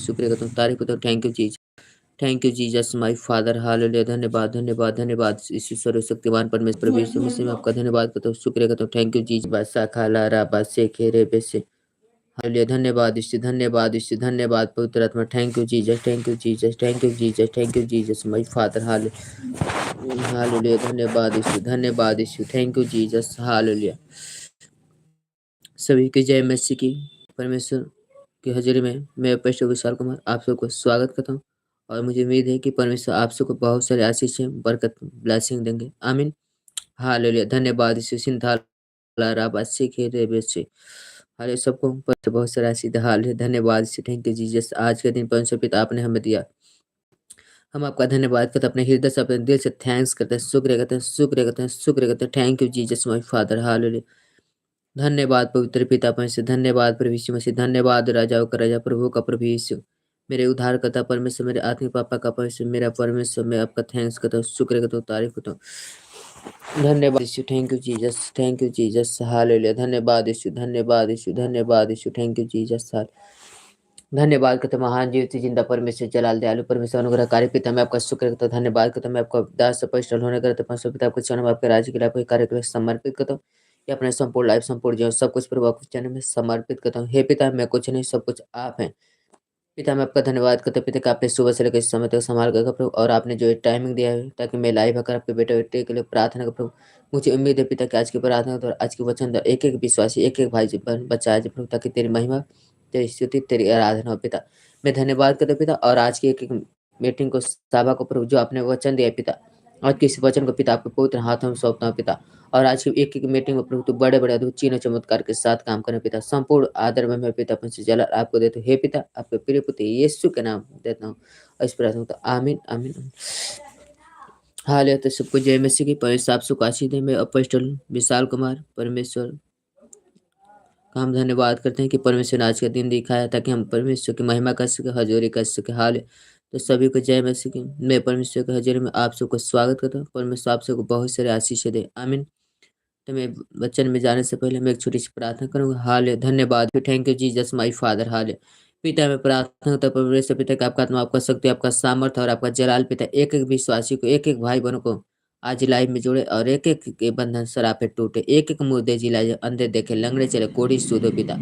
शुक्रिया करता हूँ, तारीफ करता हूँ। Thank you Jesus my father, hallelujah. धन्यवाद धन्यवाद धन्यवाद यीशु सर्वशक्तिमान परमेश्वर प्रभु यीशु मसीह में आपका धन्यवाद करता हूँ, शुक्रिया करता हूँ। थैंक यू जीसस बासा खाला रा बासे खेरे बेसे, हालेलुया। धन्यवाद यीशु धन्यवाद पवित्र आत्मा। Thank you Jesus, thank you Jesus, thank you Jesus, thank you Jesus my father, hallelujah. धन्यवाद यीशु, थैंक यू जीसस, हालेलुया। सभी की जय मसीह की। परमेश्वर की हज़ूरी में मैं पास्टर विशाल कुमार आप सबको स्वागत करता हूँ और मुझे उम्मीद है कि परमेश्वर आप सबको बहुत सारे आशीषें, बरकत, ब्लेसिंग देंगे। आमीन। हालेलुया। धन्यवाद यीशु सिंधाला राबासी खेरे बेसे, हाले सबको परमेश्वर बहुत सारा आशीष हाल है। धन्यवाद यीशु, थैंक यू जीसस। आज के दिन परमेश्वर पिता आपने हमें दिया, हम आपका धन्यवाद करते हैं, अपने हृदय से अपने दिल से थैंक्स करते हैं, शुक्रिया करते हैं, शुक्रिया करते हैं, शुक्रिया करते हैं। Thank you Jesus my father, hallelujah. धन्यवाद पवित्र पिता परमेश्वर, धन्यवाद प्रभु यीशु मसीह, धन्यवाद राजाओं का राजा, प्रभु का प्रभु यीशु, मेरे उद्धारकर्ता परमेश्वर, मेरे आत्मिक पापा का परमेश्वर, मेरा परमेश्वर, मैं आपका थैंक्स करता हूँ, शुक्र करता हूँ, तारीफ करता हूँ। धन्यवाद यीशु, थैंक यू जीसस, हालेलुया। धन्यवाद यीशु, धन्यवाद यीशु, धन्यवाद यीशु, थैंक यू जीसस, धन्यवाद करते महान जीवित जिंदा परमेश्वर, जलाल दयालु परमेश्वर, अनुग्रहकारी पिता, मैं आपका शुक्र करता हूँ, धन्यवाद करता हूँ। मैं आपका दास परिश्रम होने करते परमेश्वर पिता, आपके चरणों में, आपके राज्य के लिए, आपके कार्य के लिए समर्पित करता हूँ। ये अपने संपूर्ण लाइफ, संपूर्ण जीवन, सब कुछ प्रभु आपके चरणों में समर्पित करता हूँ। हे पिता, मैं कुछ नहीं, सब कुछ आप हैं। पिता, मैं आपका धन्यवाद करता हूँ पिता कि आपने सुबह से लेकर इस समय तक संभाल कर प्रभु, और आपने जो टाइमिंग दिया है ताकि मैं लाइव आकर आपके बेटे बेटे के लिए प्रार्थना कर प्रभु। मुझे उम्मीद है पिता कि आज की प्रार्थना और आज के वचन द्वारा एक एक विश्वासी, एक एक भाई बचाया जाए प्रभु, ताकि तेरी महिमा, तेरी स्तुति, तेरी आराधना हो पिता। मैं धन्यवाद करता हूँ पिता, और आज की एक एक मीटिंग को, सभा को प्रभु, जो आपने वचन दिया है पिता, आज के इस वचन को पिता आपके पवित्र हाथों में सौंपता हूँ पिता। और आज की एक एक मीटिंग में प्रभु तू बड़े बड़े अद्भुत चिन्ह चमत्कार के साथ काम करने पिता, संपूर्ण आदर में मैं पिता पंच जला आपको देता हूँ। हे पिता, आपके प्रिय पुत्र यीशु के नाम देता हूँ और इस प्रार्थना तो आमीन आमीन आमीन। हाल तो सबको जय मसीह की। परमेश्वर आप सबको आशीष दे। मैं अपोस्टल विशाल कुमार परमेश्वर का हम धन्यवाद करते हैं कि परमेश्वर ने आज का दिन दिखाया ताकि हम परमेश्वर की महिमा कर सके, हजूरी कर सके। हाल तो सभी को जय मसीह की। मैं परमेश्वर के हजूरी में आप सबको स्वागत करता हूँ। परमेश्वर आप सबको बहुत सारे आशीष दे। आमीन। तो मैं वचन में जाने से पहले मैं एक छोटी सी प्रार्थना करूंगा। हाल धन्यवाद, thank you Jesus my father. हाल पिता, मैं प्रार्थना करता हूं परमेश्वर पिता का आपका आत्मा, आपका शक्ति, आपका सामर्थ्य और आपका जलाल पिता, एक एक विश्वासी को, एक एक भाई बहनों को आज लाइव में जोड़े और एक एक के बंधन सरापे टूटे, एक एक मुर्दे जिलाए, अंधे देखे, लंगड़े चले, कोढ़ी सूधो पिता।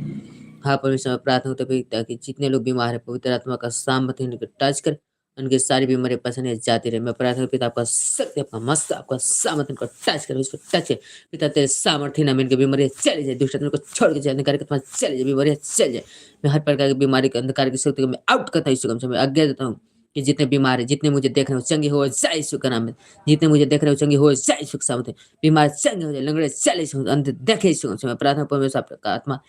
हाँ परमेश्वर, मैं प्रार्थना करता हूँ पिता कि जितने लोग बीमार है पवित्र आत्मा का सामर्थ्य इनको टच कर, उनकी सारी बीमारी पसंद जाती रहे। मैं प्रार्थना पिता आपका शक्ति, आपका मस्त, आपका सामर्थ्य को टच कर, उसको टच है पिता, तेरे सामर्थ्य नाम इनकी बीमारी चली जाए, दुष्ट आत्मा को छोड़ के जाए, अंधकार के तुम्हारे चले जाए, बीमारी चल जाए। मैं हर प्रकार की बीमारी के, अंधकार की शक्ति को मैं आउट करता हूँ, यीशु के नाम से मैं आज्ञा देता हूँ कि जितने बीमार है, जितने मुझे देख रहे हो चंगे हो जाए यीशु के नाम में, जितने मुझे देख रहे हो चंगे हो जाए यीशु के सामर्थ्य, बीमार चंगे हो जाए, लंगड़े चले यीशु, अंधे देखे यीशु के नाम से। मैं प्रार्थना परमेश्वर आपका आत्मा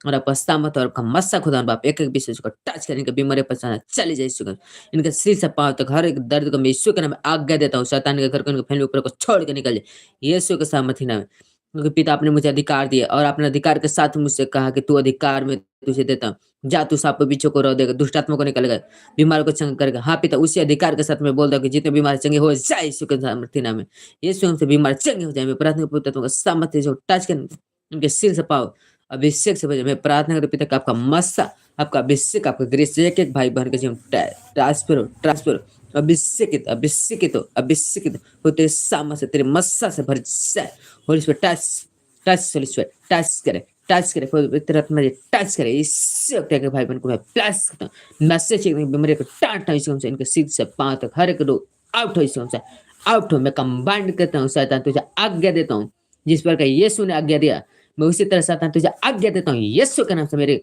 और आपका सामर्थ और आपका मस्सा खुदा बाप एक एक विषय को टच कर, इनके बीमारी परेशानी चली जाए यीशु के, इनके सिर से पांव तक हर एक दर्द को मैं यीशु के नाम में आज्ञा देता हूँ, शैतान के घर को, इनके फैमिली ऊपर को छोड़ के निकल जाए यीशु के सामर्थ्य नाम में। क्योंकि पिता आपने मुझे अधिकार दिया और अपने अधिकार के साथ मुझसे कहा कि तू अधिकार में तुझे देता हूँ, जा तू सांप बिच्छू को रो देगा, दुष्ट आत्मा को निकलेगा, बीमार को चंगा करेगा। हाँ पिता, उसी अधिकार के साथ मैं बोल रहा हूँ कि जितने बीमार चंगे हो जाए यीशु के सामर्थ्य नाम में, यीशु हमसे बीमार चंगे हो जाए। मैं प्रार्थना पुत्र का सामर्थ्य जो टच कर उनके सिर से पाओ अभिषेक से बजे। मैं प्रार्थना करता पिता का आपका मस्सा, आपका अभिषेक, आपका ग्रेस एक एक भाई बहन के जीवन ट्रांसफर हो, ट्रांसफर हो, अभिषेकित अभिषेकित हो, अभिषेकित हो तेरे सामने से, तेरे मस्सा से भर जाए। Holi spirit touch touch, Holi spirit touch करे, टच करे, पवित्र आत्मा टच करे। इससे वक्त के भाई बहन को मैं प्लस करता हूँ, मैसेज बीमारी को टाटा से, इनके सिर से पांव तक हर एक रोग आउट हो, इससे आउट हो। मैं कंबाइंड करता हूँ, शैतान तुझे आज्ञा देता हूँ, जिस पर यीशु ने आज्ञा दिया मैं उसी तरह शैतान तुझे आज्ञा देता हूँ यीशु के नाम से। मेरे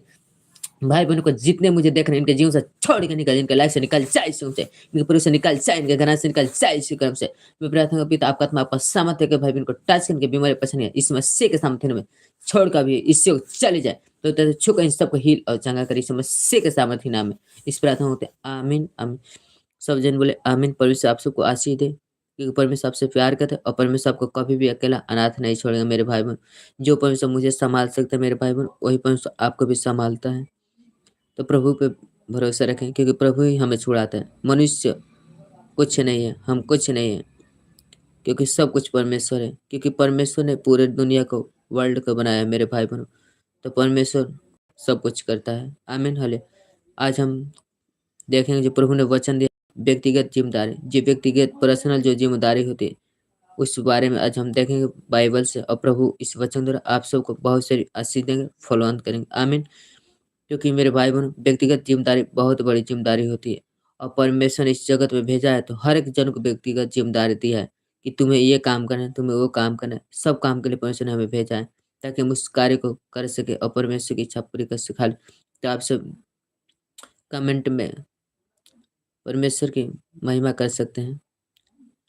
भाई बहनों को जितने मुझे देख रहे हैं इनके जीवन से छोड़ के निकल, इनके लाइफ से निकल जाए यीशु से, इनके पुरुष से निकल जाए, इनके घर से निकल जाए यीशु के नाम से। मैं प्रार्थना करता हूँ आपका आत्मा, आपका सामर्थ्य के भाई बहन को टच करके बीमारी पसंद है इस मसीह के सामर्थ्य में छोड़ कर भी इससे चले जाए, तो तेरे छुकर इन सबको हील और चंगा कर इस मसीह के सामर्थ्य नाम में इस प्रार्थना होते आमीन आमीन। सब जन बोले आमीन। परमेश्वर आप सबको आशीष दे, क्योंकि परमेश्वर आपसे प्यार करते हैं और परमेश्वर आपको कभी भी अकेला अनाथ नहीं छोड़ेगा। मेरे भाई बहन, जो परमेश्वर मुझे संभाल सकता है मेरे भाई बहन, वही परमेश्वर आपको भी संभालता है। तो प्रभु पे भरोसा रखें, क्योंकि प्रभु ही हमें छुड़ाता है। मनुष्य कुछ नहीं है, हम कुछ नहीं है, क्योंकि सब कुछ परमेश्वर है, क्योंकि परमेश्वर ने पूरे दुनिया को, वर्ल्ड को बनाया है मेरे भाई बहनों। तो परमेश्वर सब कुछ करता है। आमीन हले। आज हम देखेंगे जो प्रभु ने वचन दिया व्यक्तिगत ज़िम्मेदारी, जो व्यक्तिगत पर्सनल जो ज़िम्मेदारी होती है, उस बारे में आज हम देखेंगे बाइबल से और प्रभु इस वचन द्वारा आप सबको बहुत सारी आशीष देंगे, फॉलो ऑन करेंगे। आमीन। क्योंकि मेरे भाई-बहनों व्यक्तिगत ज़िम्मेदारी बहुत बड़ी ज़िम्मेदारी होती है और परमेश्वर ने इस जगत में भेजा है तो हर एक जन को व्यक्तिगत ज़िम्मेदारी दी है कि तुम्हें ये काम करना है, तुम्हें वो काम करना है। सब काम के लिए परमेश्वर ने हमें भेजा है ताकि हम उस कार्य को कर सकें और परमेश्वर की इच्छा पूरी कर सकें। खाली तो आप सब कमेंट में परमेश्वर की महिमा कर सकते हैं,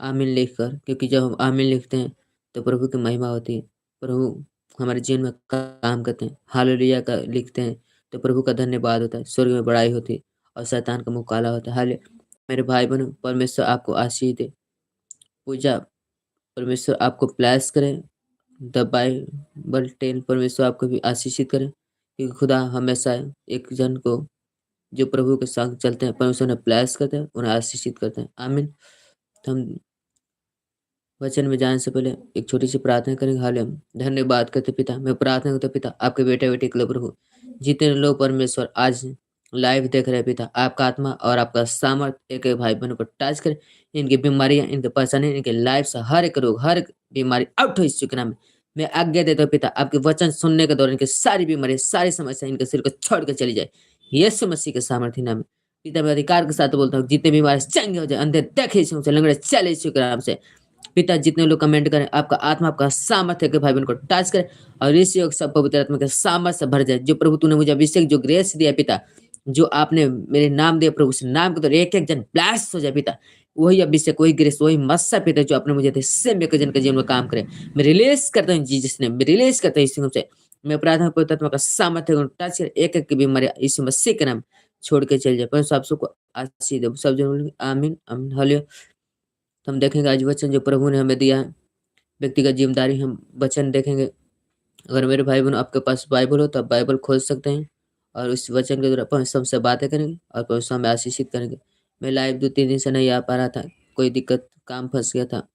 आमीन लिखकर, क्योंकि जब हम आमीन लिखते हैं तो प्रभु की महिमा होती है। प्रभु हमारे जीवन में काम करते हैं। हालेलुया का लिखते हैं तो प्रभु का धन्यवाद होता है, स्वर्ग में बड़ाई होती है और शैतान का मुँह काला होता है। मेरे भाई-बहनों परमेश्वर आपको आशीष दे। पूजा परमेश्वर आपको ब्लेस करे। द बाइबल 10 परमेश्वर आपको भी आशीषित करे क्योंकि खुदा हमेशा एक जन को जो प्रभु के संग चलते हैं परमेश्वर उन्हें ब्लेस करते हैं, उन्हें आशीषित करते हैं। आमीन। तो हम वचन में जाने से पहले एक छोटी-सी प्रार्थना करेंगे। धन्यवाद करते पिता, मैं प्रार्थना करता पिता आपके बेटे-बेटी के लिए प्रभु, जितने लोग परमेश्वर आज लाइव देख रहे हैं पिता, आपका आत्मा और आपका सामर्थ्य एक-एक भाई-बहनों को टच करे। इनकी बीमारियाँ, इनकी परेशानी, इनके लाइफ से हर एक रोग, हर एक बीमारी आउट हो यीशु के नाम में। मैं आज्ञा देता हूँ पिता, आपके वचन सुनने के दौरान इनकी सारी बीमारियाँ, सारी समस्या इनके सिर को छोड़ के चली जाए। यीशु मसीह के सामर्थ्य नाम में। पिता मैं अधिकार के साथ बोलता हूँ, जितने बीमारी चंगे हो जाए, अंधे देखे यीशु नाम से, लंगड़े चले यीशु के नाम से। पिता जितने लोग कमेंट करें आपका आत्मा आपका सामर्थ्य के भाई बहन को टच करे और इस योग सब पवित्र आत्मा के सामर्थ्य से भर जाए। जो प्रभु तूने मुझे अभिषेक जो ग्रेस दिया पिता, जो आपने मेरे नाम दिया प्रभु उस नाम के द्वारा एक एक जन ब्लास्ट हो जाए पिता। वही अभिषेक वही ग्रेस वही मस्सा पिता जो आपने मुझे दिया सेम एक जन के जीवन में काम करे। मैं रिलीज करता हूँ जीसस ने मैं रिलीज करता हूँ इस से। मैं प्रार्थना पवित्र आत्मा का सामर्थ्य को टच करे एक एक की बीमारी यीशु मसीह के नाम छोड़ के चल जाए। पर आप सबको आशीष दे सब जन आमीन आमीन हालेलुया। तो हम देखेंगे आज वचन जो प्रभु ने हमें दिया है व्यक्तिगत जिम्मेदारी हम वचन देखेंगे। अगर मेरे भाई बहन आपके पास बाइबल हो तो आप बाइबल खोल सकते हैं और उस वचन के द्वारा परमेश्वर हमसे बातें करेंगे और परमेश्वर हमें आशीषित करेंगे। मैं लाइव 2-3 दिन से नहीं आ पा रहा था, कोई दिक्कत काम फंस गया था,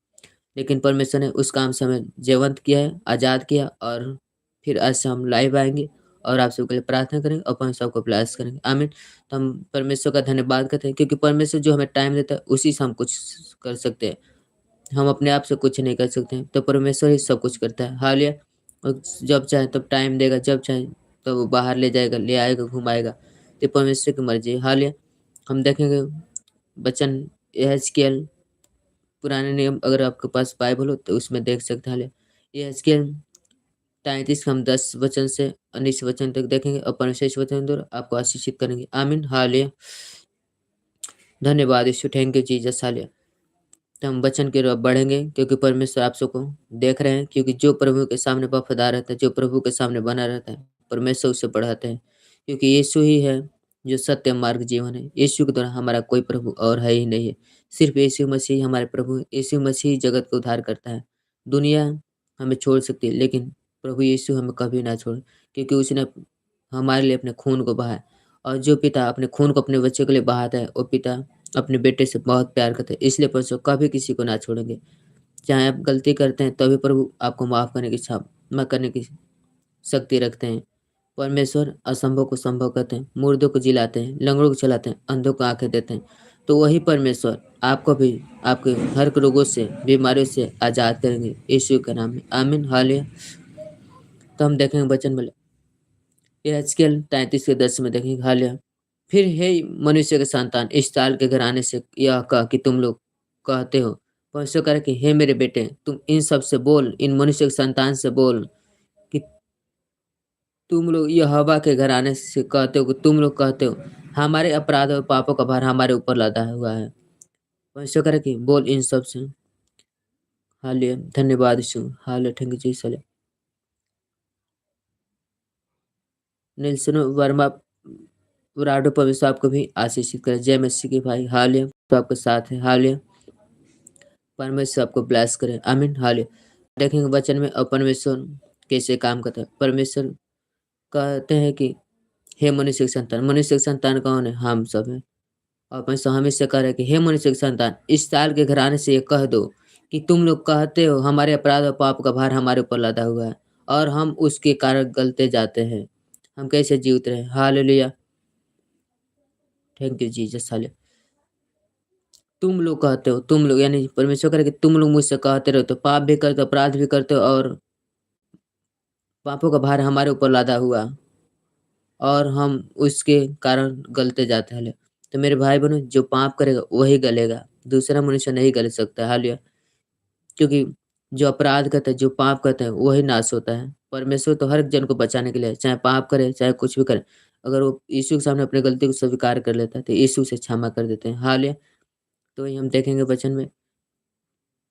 लेकिन परमेश्वर ने उस काम से हमें जीवंत किया है, आज़ाद किया और फिर आज से हम लाइव आएँगे और आप सबके लिए प्रार्थना करेंगे और परमेश्वर को ब्लेस करेंगे। आमीन। तो हम परमेश्वर का धन्यवाद करते हैं क्योंकि परमेश्वर जो हमें टाइम देता है उसी से हम कुछ कर सकते हैं। हम अपने आप से कुछ नहीं कर सकते हैं, तो परमेश्वर ही सब कुछ करता है। हालेलुया। और जब चाहे तब टाइम देगा, जब चाहे तब वो बाहर ले जाएगा, ले आएगा, घुमाएगा। ये परमेश्वर की मर्ज़ी है। हालेलुया। हम देखेंगे वचन यहेजकेल पुराने नियम अगर आपके पास बाइबल हो तो उसमें देख सकते हैं। हालेलुया। यहेजकेल 33 हम 10 वचन से 19 वचन तक देखेंगे और परमेश्वर इस वचन द्वारा आपको आशीषित करेंगे। आमीन। हालेलुया। धन्यवाद यीशु। Thank you Jesus. हालेलुया। तो हम वचन की ओर बढ़ेंगे क्योंकि परमेश्वर आप सबको देख रहे हैं क्योंकि जो प्रभु के सामने वफादार रहता है, जो प्रभु के सामने बना रहता है, परमेश्वर उसे बढ़ाते हैं क्योंकि यीशु ही है जो सत्य मार्ग जीवन है। यीशु के द्वारा हमारा कोई प्रभु और है ही नहीं है। सिर्फ यीशु मसीह हमारे प्रभु हैं। यीशु मसीह ही जगत को उद्धार करता है। दुनिया हमें छोड़ सकती है लेकिन प्रभु यीशु हमें कभी ना छोड़े क्योंकि उसने हमारे लिए अपने खून को बहाया और जो पिता अपने खून को अपने बच्चे के लिए बहाता है वो पिता अपने बेटे से बहुत प्यार करते हैं, इसलिए परमेश्वर कभी किसी को ना छोड़ेंगे। चाहे आप गलती करते हैं तभी प्रभु आपको माफ़ करने की क्षमा करने की शक्ति रखते हैं। परमेश्वर असंभव को संभव करते हैं, मुर्दों को जिलाते हैं, लंगड़ों को चलाते हैं, अंधों को आँखें देते हैं। तो वही परमेश्वर आपको भी आपके हर एक रोगों से, बीमारियों से आज़ाद करेंगे यीशु के नाम में। आमीन। हालेलुया। तो हम देखेंगे वचन में यहेजकेल 33 के 10 में देखेंगे। हालेलुया। फिर हे मनुष्य के संतान इस ताल के घराने से यह कह कि तुम लोग कहते हो परमेश्वर कह रहा है कि हे मेरे बेटे तुम इन सब से बोल, इन मनुष्य के संतान से बोल कि तुम लोग यहोवा के घराने से कहते हो कि तुम लोग कहते हो हमारे अपराध और पापों का भार हमारे ऊपर लादा हुआ है। परमेश्वर कह रहा है कि बोल इन सब से। हालेलुया। धन्यवाद यीशु। Hallelujah. Thank you Jesus. Nelson Varma राडो परमेश्वर आपको भी आशीषित करे। जय मसीह की भाई। हालेलुया। तो आपके साथ है। हालेलुया। परमेश्वर आपको ब्लेस करे। आमीन। हालेलुया। देखेंगे वचन में और परमेश्वर कैसे काम करता है। परमेश्वर कहते हैं कि हे मनुष्य के संतान, मनुष्य के संतान कौन है? हम सब हैं। और परमेश्वर हमेशा कह रहा है कि हे मनुष्य के संतान इस साल के घराने से ये कह दो कि तुम लोग कहते हो हमारे अपराध और पाप का भार हमारे ऊपर लादा हुआ है और हम उसके कारण गलते जाते हैं। हम कैसे जीवित रहे। Hallelujah. Thank you Jesus hallelujah. तुम लोग कहते हो, तुम लोग यानी परमेश्वर कह रहा है कि तुम लोग मुझसे कहते रहते हो, पाप भी करते हो, अपराध भी करते हो और पापों का भार हमारे ऊपर लादा हुआ और हम उसके कारण गलते जाते हैं। हालेलुया। तो मेरे भाई-बहनों जो पाप करेगा वही गलेगा, दूसरा मनुष्य नहीं गल सकता है। हालेलुया। क्योंकि जो अपराध करता है, जो पाप करता है वही नाश होता है। परमेश्वर तो हर एक जन को बचाने के लिए है, चाहे पाप करे, चाहे कुछ भी करे। अगर वो यीशु के सामने अपनी गलती को स्वीकार कर लेता है, तो यीशु उसे क्षमा कर देते हैं। हालेलुया। तो वही हम देखेंगे वचन में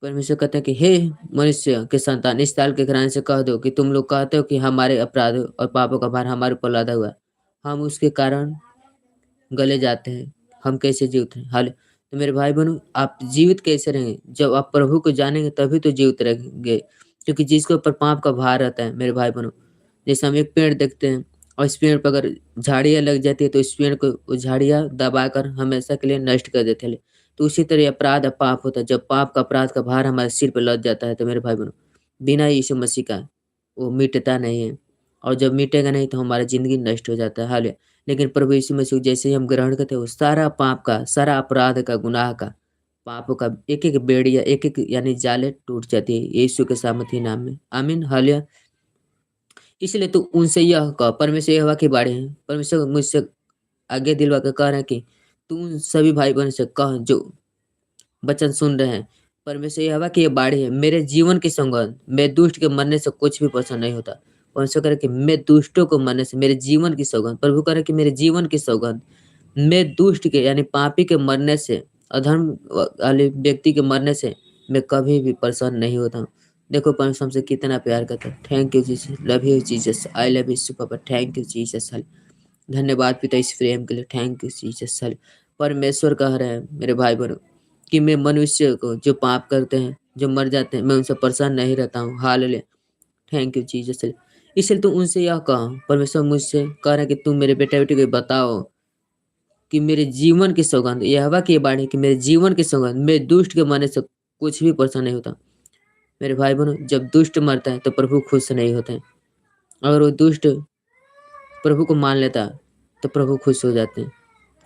परमेश्वर कहते हैं कि हे मनुष्य के संतान, इस ताल के घराने से कह दो कि तुम लोग कहते हो कि हमारे अपराध और पापों का भार हमारे ऊपर लादा हुआ है। हम उसके कारण गले जाते हैं, हम कैसे जीवित हैं? हाल तो मेरे भाई-बहनों आप जीवित कैसे रहेंगे? जब आप प्रभु को जानेंगे तभी तो जीवित रहेंगे। क्योंकि जिसके ऊपर पाप का भार रहता है मेरे भाई-बहनों, जैसे हम एक पेड़ देखते हैं और इस पेड़ पे अगर झाड़ियाँ लग जाती है तो इस पेड़ को वो झाड़ियाँ दबाकर हमेशा के लिए नष्ट कर देते हैं। तो उसी तरह अपराध और पाप होता है। जब पाप का अपराध का भार हमारे सिर पे लद जाता है तो मेरे भाई-बहनों, बिना यीशु मसीह का वो मिटता नहीं है और जब मिटेगा नहीं तो हमारा ज़िंदगी नष्ट हो जाता है। हालेलुया। लेकिन प्रभु यीशु मसीह को जैसे ही हम ग्रहण करते हैं, वो सारा पाप का, सारा अपराध का, गुनाह का, पापों का एक-एक बेड़िया, एक-एक यानी जाले टूट जाती है यीशु के सामर्थी नाम में। आमीन, हालेलुया। इसलिए तू उनसे यह कह, परमेश्वर यहोवा की बाणी है। परमेश्वर मुझसे आज्ञा दिलवा के कह रहे हैं कि तू उन सभी भाई-बहन से कह जो वचन सुन रहे हैं। परमेश्वर यहोवा की ये बाणी है, मेरे जीवन की सौगंध, मैं दुष्ट के मरने से कुछ भी पसंद नहीं होता। परमेश्वर कह रहे हैं कि मैं दुष्टों को मरने से मेरे जीवन की सौगंध, प्रभु कह रहे हैं कि मेरे जीवन की सौगंध, मैं दुष्ट के यानी पापी के मरने से, अधर्म वाले व्यक्ति के मरने से मैं कभी भी प्रसन्न नहीं होता हूँ। देखो परमेश्वर हमसे कितना प्यार करता है। Thank you Jesus, love you Jesus, I love you पापा, थैंक यू जीसस। धन्यवाद पिता इस प्रेम के लिए, थैंक यू जीसस। परमेश्वर कह रहे हैं मेरे भाई बहनों कि मैं मनुष्य को जो पाप करते हैं, जो मर जाते हैं, मैं उनसे प्रसन्न नहीं रहता हूँ। Hallelujah, thank you Jesus. इसलिए तू उनसे यह कह, परमेश्वर मुझसे कह रहा है कि तुम मेरे बेटे-बेटी को बताओ कि मेरे जीवन की सौगंध, यहोवा की ये बाणी है कि मेरे जीवन की सौगंध, मैं दुष्ट के मरने से कुछ भी प्रसन्न नहीं होता। मेरे भाई-बहनों जब दुष्ट मरता है तो प्रभु खुश नहीं होते हैं। अगर वो दुष्ट प्रभु को मान लेता है, तो प्रभु खुश हो जाते हैं।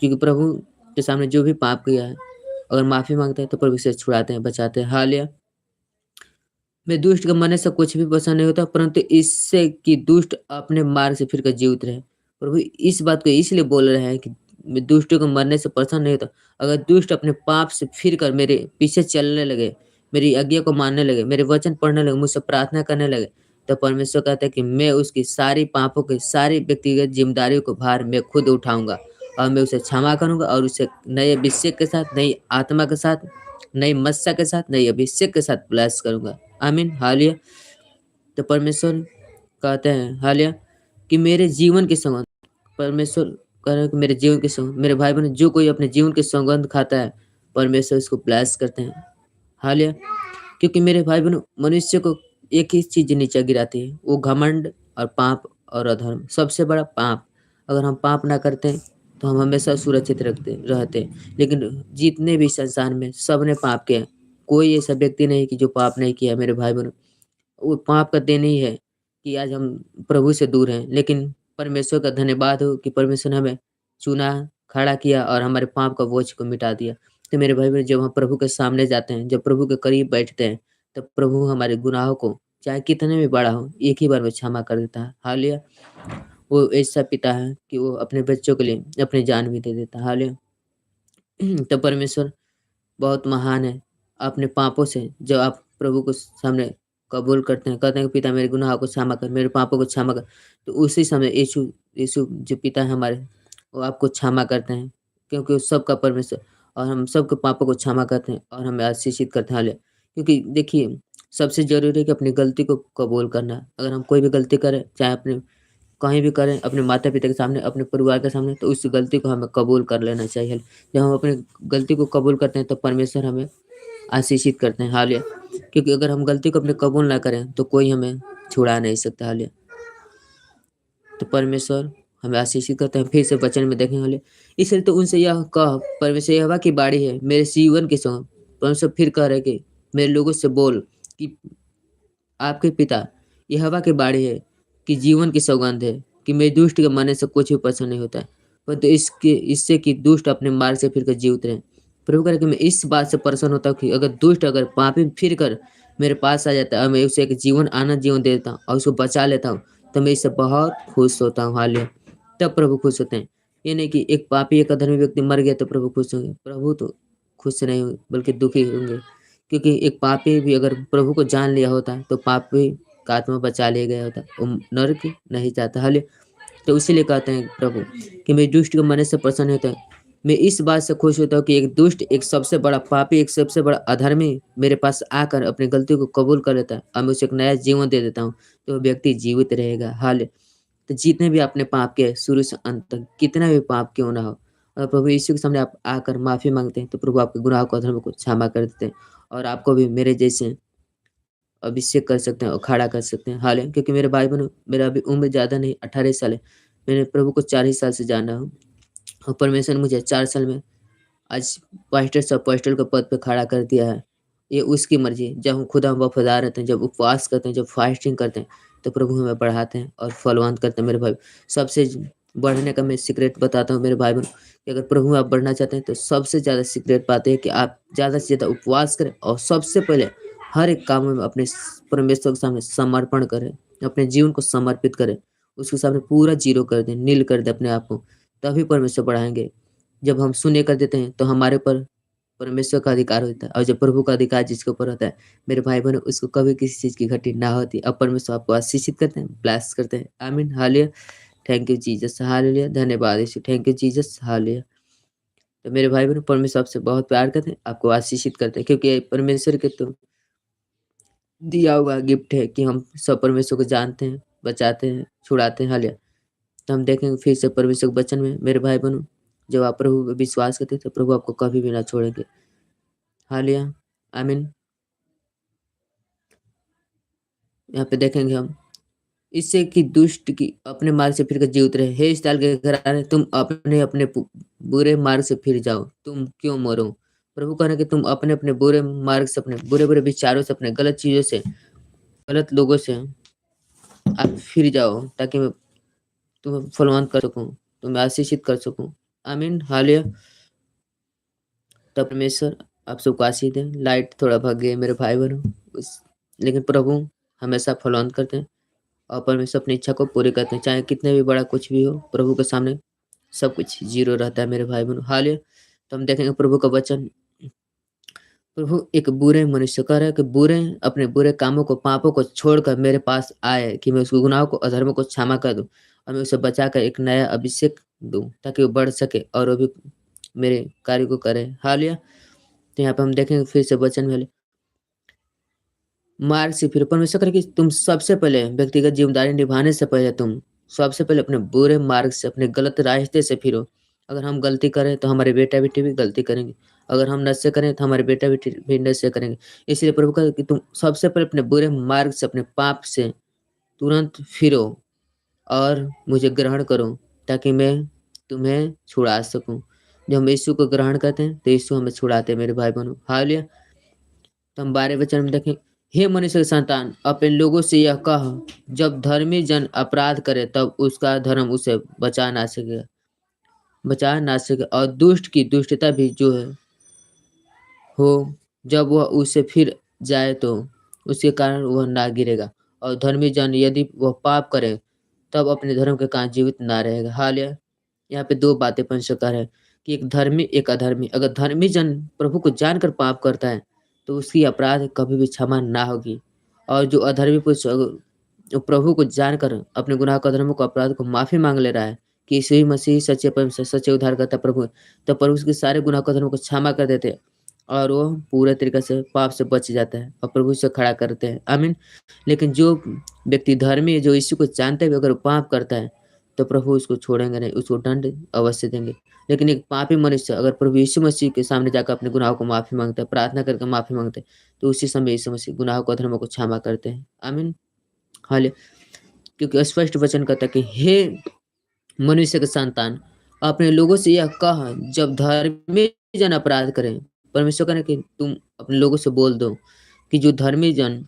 क्योंकि प्रभु के सामने जो भी पाप किया है, अगर माफ़ी माँगता है तो प्रभु उसे छुड़ाते हैं, बचाते हैं। हालेलुया। मैं दुष्ट के मरने से कुछ भी पसंद नहीं होता, परंतु इससे कि दुष्ट अपने मार्ग से फिरकर जीवित रहे। प्रभु इस बात को इसलिए बोल रहे हैं कि मैं दुष्टों के मरने से प्रसन्न नहीं होता। अगर दुष्ट अपने पाप से फिरकर मेरे पीछे चलने लगे, मेरी आज्ञा को मानने लगे, मेरे वचन पढ़ने लगे, मुझसे प्रार्थना करने लगे, तो परमेश्वर कहता है कि मैं उसकी सारी पापों की, सारी व्यक्तिगत ज़िम्मेदारियों को भार मैं खुद उठाऊँगा और मैं उसे क्षमा करूँगा और उसे नए अभिषेक के साथ, नई आत्मा के साथ, नई मत्सह के साथ, नई अभिषेक के साथ ब्लेस करूँगा। आमीन, हालेलुया। तो परमेश्वर कहते हैं हालेलुया कि मेरे जीवन की सौगंध, परमेश्वर कह रहे हैं कि मेरे जीवन की सौगंध, मेरे भाई-बहन जो कोई अपने जीवन की सौगंध खाता है, परमेश्वर उसको ब्लेस करते हैं। हालेलुया। क्योंकि मेरे भाई-बहनों मनुष्य को एक ही चीज़ नीचे गिराती है, वो घमंड और पाप और अधर्म, सबसे बड़ा पाप। अगर हम पाप ना करते हैं, तो हम हमेशा सुरक्षित रहते हैं। लेकिन जितने भी संसार में सबने पाप किया है, कोई ऐसा व्यक्ति नहीं कि जो पाप नहीं किया है मेरे भाई-बहनों। वो पाप का देन ही है कि आज हम प्रभु से दूर हैं। लेकिन परमेश्वर का धन्यवाद हो कि परमेश्वर ने हमें चुना, खड़ा किया और हमारे पाप का बोझ को मिटा दिया। तो मेरे भाई-बहन जब हम प्रभु के सामने जाते हैं, जब प्रभु के करीब बैठते हैं, तब प्रभु हमारे गुनाहों को चाहे कितने भी बड़ा हो, एक ही बार में क्षमा कर देता है। हालेलुया! वो ऐसा पिता है कि वो अपने बच्चों के लिए अपनी जान भी दे देता है। हालेलुया! तो परमेश्वर बहुत महान है। अपने पापों से जब आप प्रभु को सामने कबूल करते हैं, कहते हैं कि पिता मेरे गुनाहों को क्षमा कर, मेरे पापों को क्षमा कर, तो उसी समय यीशु यीशु जो पिता है हमारे, वो आपको क्षमा करते हैं, क्योंकि वो सबका परमेश्वर और हम सबके पापों को क्षमा करते हैं और हमें आशीषित करते हैं। हालेलुया! क्योंकि देखिए, सबसे ज़रूरी है कि अपनी गलती को कबूल करना। अगर हम कोई भी गलती करें, चाहे अपने कहीं भी करें, अपने माता-पिता के सामने, अपने परिवार के सामने, तो उस गलती को हमें कबूल कर लेना चाहिए। जब हम अपनी गलती को कबूल करते हैं, तो परमेश्वर हमें आशीषित करते हैं। हालेलुया! क्योंकि अगर हम गलती को अपने कबूल ना करें, तो कोई हमें छुड़ा नहीं सकता। हालेलुया! तो परमेश्वर हमें आशीषित करते हैं। फिर से वचन में देखेंगे हालेलुया! इसलिए तो उनसे यह कह, परमेश्वर यहोवा की बाड़ी है, मेरे जीवन की सौगंध। परमेश्वर फिर कह रहे हैं कि मेरे लोगों से बोल कि आपके पिता यहोवा की बाड़ी है कि जीवन की सौगंध है कि मैं दुष्ट के मरने से कुछ भी पसंद नहीं होता है। परंतु इससे कि दुष्ट अपने मार्ग से फिरकर जीवित रहें। प्रभु करे कि मैं इस बात से प्रसन्न होता हूँ कि अगर पापी फिर कर मेरे पास आ जाता है और मैं उसे एक आनंद जीवन दे देता हूँ और उसको बचा लेता हूँ, तो मैं इससे बहुत खुश होता हूँ। हालेलुया! तब प्रभु खुश होते हैं। ये नहीं कि एक पापी, एक अधर्मी व्यक्ति मर गया तो प्रभु खुश होंगे। प्रभु तो खुश नहीं होंगे बल्कि दुखी होंगे। क्योंकि एक पापी भी अगर प्रभु को जान लिया होता है तो पापी का आत्मा बचा लिया गया होता है। वो नरक नहीं जाता। हालेलुया! तो इसीलिए कहते हैं प्रभु कि मैं दुष्ट को मरने से प्रसन्न होता है। मैं इस बात से खुश होता हूँ कि एक दुष्ट, एक सबसे बड़ा पापी, एक सबसे बड़ा अधर्मी मेरे पास आकर अपनी गलती को कबूल कर लेता है और मैं उसे एक नया जीवन दे देता हूँ, तो वो व्यक्ति जीवित रहेगा। हालेलुया! तो जितने भी आपने पाप किए शुरू से अंत तक, कितना भी पाप क्यों ना हो, अगर प्रभु यीशु के सामने आप आकर माफ़ी माँगते हैं, तो प्रभु आपके गुनाह को, अधर्म को क्षमा कर देते हैं और आपको भी मेरे जैसे अभिषेक कर सकते हैं और खड़ा कर सकते हैं। हालेलुया! क्योंकि मेरे भाई-बहनों, मेरा अभी उम्र ज़्यादा नहीं, 18 साल है। मैंने प्रभु को 4 ही साल से जान रहा हूँ और परमेश्वर ने मुझे 4 साल में आज पास्टर से अपोस्टल के पद पे खड़ा कर दिया है। ये उसकी मर्ज़ी है। जब हम खुदा वफ़ादार रहते हैं, जब उपवास करते हैं, जब फास्टिंग करते हैं, तो प्रभु हमें बढ़ाते हैं और फलवान करते हैं मेरे भाई। सबसे बढ़ने का मैं सीक्रेट बताता हूँ मेरे भाई-बहन कि अगर प्रभु में आप बढ़ना चाहते हैं, तो सबसे ज़्यादा सीक्रेट बात है कि आप ज़्यादा से ज़्यादा उपवास करें और सबसे पहले हर एक काम में अपने परमेश्वर के सामने समर्पण करें, अपने जीवन को समर्पित करें, उसके सामने पूरा ज़ीरो कर दें, नील कर दें अपने आप को, तभी परमेश्वर बढ़ाएँगे। जब हम शून्य कर देते हैं, तो हमारे ऊपर परमेश्वर का अधिकार होता है और जब प्रभु का अधिकार जिसके ऊपर होता है, मेरे भाई-बहनों, उसको कभी किसी चीज़ की घटी ना होती। अब परमेश्वर आपको आशीषित करते हैं, ब्लेस करते हैं। आमीन, hallelujah. Thank you Jesus, hallelujah. धन्यवाद यीशु, थैंक यू जीसस, हालेलुया। तो मेरे भाई-बहनों, परमेश्वर आपसे बहुत प्यार करते हैं, आपको आशीषित करते हैं क्योंकि ये परमेश्वर के तो दिया हुआ गिफ्ट है कि हम सब परमेश्वर को जानते हैं, बचाते हैं, छुड़ाते हैं। हालेलुया। तो हम देखेंगे फिर से परमेश्वर के वचन में मेरे भाई-बहनों, जब आप प्रभु पे विश्वास करते हैं, तो प्रभु आपको कभी भी ना छोड़ेंगे। हालेलुया, आमीन। यहाँ पे देखेंगे हम, इससे कि दुष्ट की अपने मार्ग से फिरकर जीवित रहे। हे इस्राएल के घराने, तुम अपने-अपने बुरे मार्ग से फिर जाओ, तुम क्यों मरो? प्रभु कह रहे हैं कि तुम अपने-अपने बुरे मार्ग से, अपने बुरे-बुरे विचारों से, अपने गलत चीज़ों से, गलत लोगों से आप फिर जाओ, ताकि मैं तुम्हें फलवान कर सकूँ, तुम्हें आशीषित कर सकूँ। आमीन, हालेलुया। तो परमेश्वर आप सबको आशीष दें। लाइट थोड़ा भाग गई है मेरे भाई-बहनों, उस लेकिन प्रभु हमेशा फलवंत करते हैं और परमेश्वर अपनी इच्छा को पूरी करते हैं, चाहे कितने भी बड़ा कुछ भी हो, प्रभु के सामने सब कुछ ज़ीरो रहता है मेरे भाई-बहनों। हालेलुया। तो हम देखेंगे प्रभु का वचन, प्रभु एक बुरे मनुष्य कह रहा है कि अपने बुरे कामों को, पापों को छोड़कर मेरे पास आए कि मैं उसके गुनाहों को, अधर्मों को क्षमा कर दूँ और मैं उसे बचाकर एक नया अभिषेक दूँ, ताकि वो बढ़ सके और वो भी मेरे कार्य को करे। हालेलुया। तो यहाँ पे हम देखेंगे फिर से वचन में, मार्ग से फिरो। परमेश्वर करे कि तुम सबसे पहले व्यक्तिगत ज़िम्मेदारी निभाने से पहले तुम सबसे पहले अपने बुरे मार्ग से, अपने गलत रास्ते से फिरो। अगर हम गलती करें तो हमारे बेटा-बेटी भी गलती करेंगे। अगर हम नशे करें तो हमारे बेटा-बेटी भी नशे करेंगे। इसलिए प्रभु कहा कि तुम सबसे पहले अपने बुरे मार्ग से, अपने पाप से तुरंत फिरो और मुझे ग्रहण करो, ताकि मैं तुम्हें छुड़ा सकूँ। जब हम यीशु को ग्रहण करते हैं तो यीशु हमें छुड़ाते हैं मेरे भाई-बहनों। हालेलुया। तो हम 12वें वचन में देखें, हे मनुष्य के संतान, अपने लोगों से यह कह, जब धर्मी जन अपराध करे तब उसका धर्म उसे बचा ना सके और दुष्ट की दुष्टता भी जो है हो, जब वह उससे फिर जाए तो उसके कारण वह ना गिरेगा और धर्मी जन यदि वह पाप करे तब अपने धर्म के कारण जीवित ना रहेगा। हालेलुया। यहाँ पे 2 बातें पंचकार है कि एक धर्मी, एक अधर्मी। अगर धर्मी जन प्रभु को जानकर पाप करता है, तो उसकी अपराध कभी भी क्षमा ना होगी और जो अधर्मी पुरुष जो प्रभु को जानकर अपने गुनाह को, अधर्मों को, अपराध को माफ़ी माँग ले रहा है कि यीशु ही मसीह सच्चे परमेश्वर, सच्चे उद्धारकर्ता प्रभु है, तो प्रभु उसके सारे गुनाह को, अधर्मों को क्षमा कर देते हैं और वो पूरे तरीके से पाप से बच जाता है और प्रभु उसे खड़ा करते हैं। आमीन। लेकिन जो व्यक्ति धर्मी है, जो यीशु को जानते हुए अगर वो पाप करता है, तो प्रभु उसको छोड़ेंगे नहीं, उसको दंड अवश्य देंगे। लेकिन एक पापी मनुष्य अगर प्रभु यीशु मसीह के सामने जाकर अपने गुनाहों को माफ़ी माँगता है, प्रार्थना करके माफ़ी माँगता है, तो उसी समय यीशु मसीह गुनाहों को, अधर्मों को क्षमा करते हैं। आमीन। हाले क्योंकि स्पष्ट वचन कहता है कि हे मनुष्य के संतान, अपने लोगों से यह कह, जब धर्मी जन अपराध करें, परमेश्वर कह रहे हैं कि तुम अपने लोगों से बोल दो कि जो धर्मी जन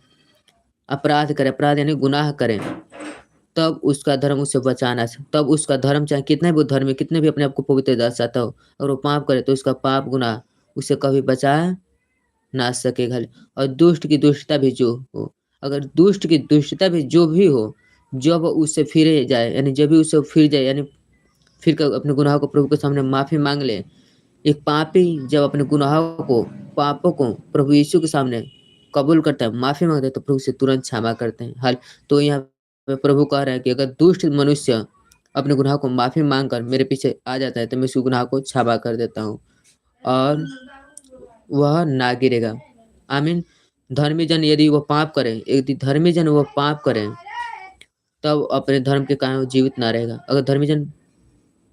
अपराध करें, अपराध यानी गुनाह करें, तब उसका धर्म उसे बचा ना सके। तब उसका धर्म चाहे कितना भी वो धर्मी, कितने भी अपने आप को पवित्र दर्शाता हो, अगर वो पाप करे तो उसका पाप गुनाह उसे कभी बचा ना सकेगा। और दुष्ट की दुष्टता भी जो हो, अगर दुष्ट की दुष्टता भी जो भी हो, जब उससे फिरे जाए, यानी जब भी उससे फिर जाए, यानी फिर कर अपने गुनाहों को प्रभु के सामने माफ़ी माँग ले। एक पापी जब अपने गुनाहों को, पापों को प्रभु यीशु के सामने कबूल करता है, माफ़ी माँगता है, तो प्रभु उसे तुरंत क्षमा करते हैं। तो यहाँ पे प्रभु कह रहे हैं कि अगर दुष्ट मनुष्य अपने गुनाह को माफ़ी माँग कर मेरे पीछे आ जाता है, तो मैं उसके गुनाह को क्षमा कर देता हूँ और वह ना गिरेगा। आमीन। धर्मी जन यदि वो पाप करें, यदि धर्मी जन वो पाप करें, तब अपने धर्म के कारण वो जीवित ना रहेगा। अगर धर्मी जन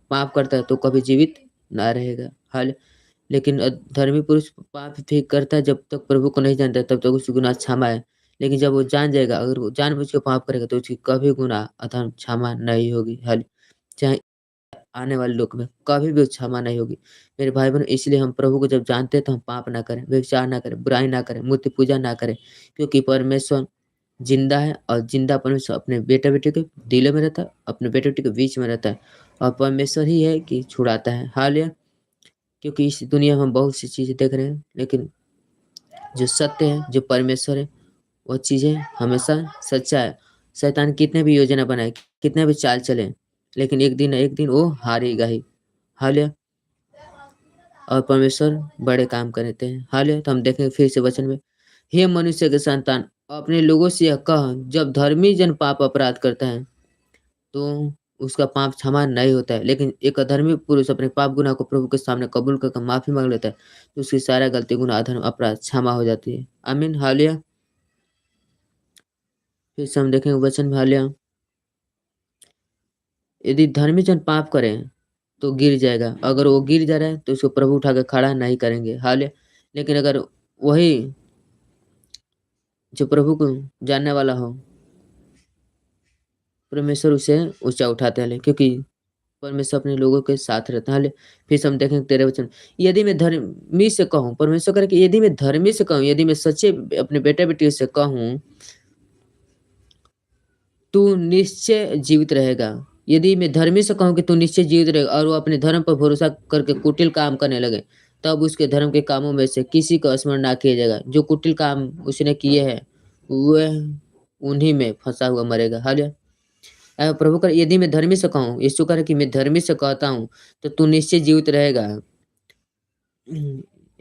पाप करता है तो कभी जीवित ना रहेगा। लेकिन धर्मी पुरुष पाप भी करता है, जब तक प्रभु को नहीं जानता है, तब तक उसके गुनाह क्षमा है। लेकिन जब वो जान जाएगा, अगर वो जानबूझ के पाप करेगा, तो उसकी कभी गुनाह अधर्म क्षमा नहीं होगी। चाहे आने वाले लोक में कभी भी क्षमा नहीं होगी। मेरे भाई-बहन, इसलिए हम प्रभु को जब जानते हैं तो हम पाप ना करें, व्यभिचार ना करें, बुराई ना करें, मूर्ति पूजा ना करें, क्योंकि परमेश्वर ज़िंदा है और ज़िंदा परमेश्वर अपने बेटा-बेटी के दिलों में रहता है, अपने बेटे-बेटी के बीच में रहता है और परमेश्वर ही है कि छुड़ाता है। हालेलुया। क्योंकि इस दुनिया में हम बहुत सी चीज़ें देख रहे हैं, लेकिन जो सत्य है, जो परमेश्वर है, वो चीज़ें हमेशा सच्चा है। शैतान कितने भी योजना बनाए, कितने भी चाल चले, लेकिन एक दिन न एक दिन वो हारेगा ही। हालेलुया। और परमेश्वर बड़े काम करते हैं। हालेलुया। तो हम देखेंगे फिर से वचन में, हे मनुष्य के संतान, अपने लोगों से यह कह, जब धर्मी जन पाप अपराध करता है, तो उसका पाप क्षमा नहीं होता है। लेकिन एक अधर्मी पुरुष अपने पाप गुनाह को प्रभु के सामने कबूल करके माफ़ी माँग लेता है, तो उसकी सारा गलती, गुनाह, अधर्म, अपराध क्षमा हो जाती है। आमीन। हालेलुया। फिर से हम देखेंगे वचन में, हालेलुया। यदि धर्मी जन पाप करें, तो गिर जाएगा। अगर वो गिर जा रहा है, तो उसको प्रभु उठा के खड़ा नहीं करेंगे। हालेलुया। लेकिन अगर वही जो प्रभु को जानने वाला हो, परमेश्वर उसे ऊँचा उठाते हैं, क्योंकि परमेश्वर अपने लोगों के साथ रहता है। फिर से हम देखेंगे 13 वचन, यदि मैं धर्मी से कहूँ, परमेश्वर कह रहा है कि यदि मैं धर्मी से कहूँ, यदि मैं सच्चे अपने बेटा-बेटी से कहूँ, तू निश्चय जीवित रहेगा। यदि मैं धर्मी से कहूँ कि तू निश्चय जीवित रहेगा और वो अपने धर्म पर भरोसा करके कुटिल काम करने लगे, तब उसके धर्म के कामों में से किसी का स्मरण ना किया जाएगा। जो कुटिल काम उसने किए हैं, वह उन्हीं में फँसा हुआ मरेगा। हालेलुया। प्रभु कर यदि मैं धर्मी से कहूँ, यीशु कह रहा है कि मैं धर्मी से कहता हूँ, तो तू निश्चय जीवित रहेगा।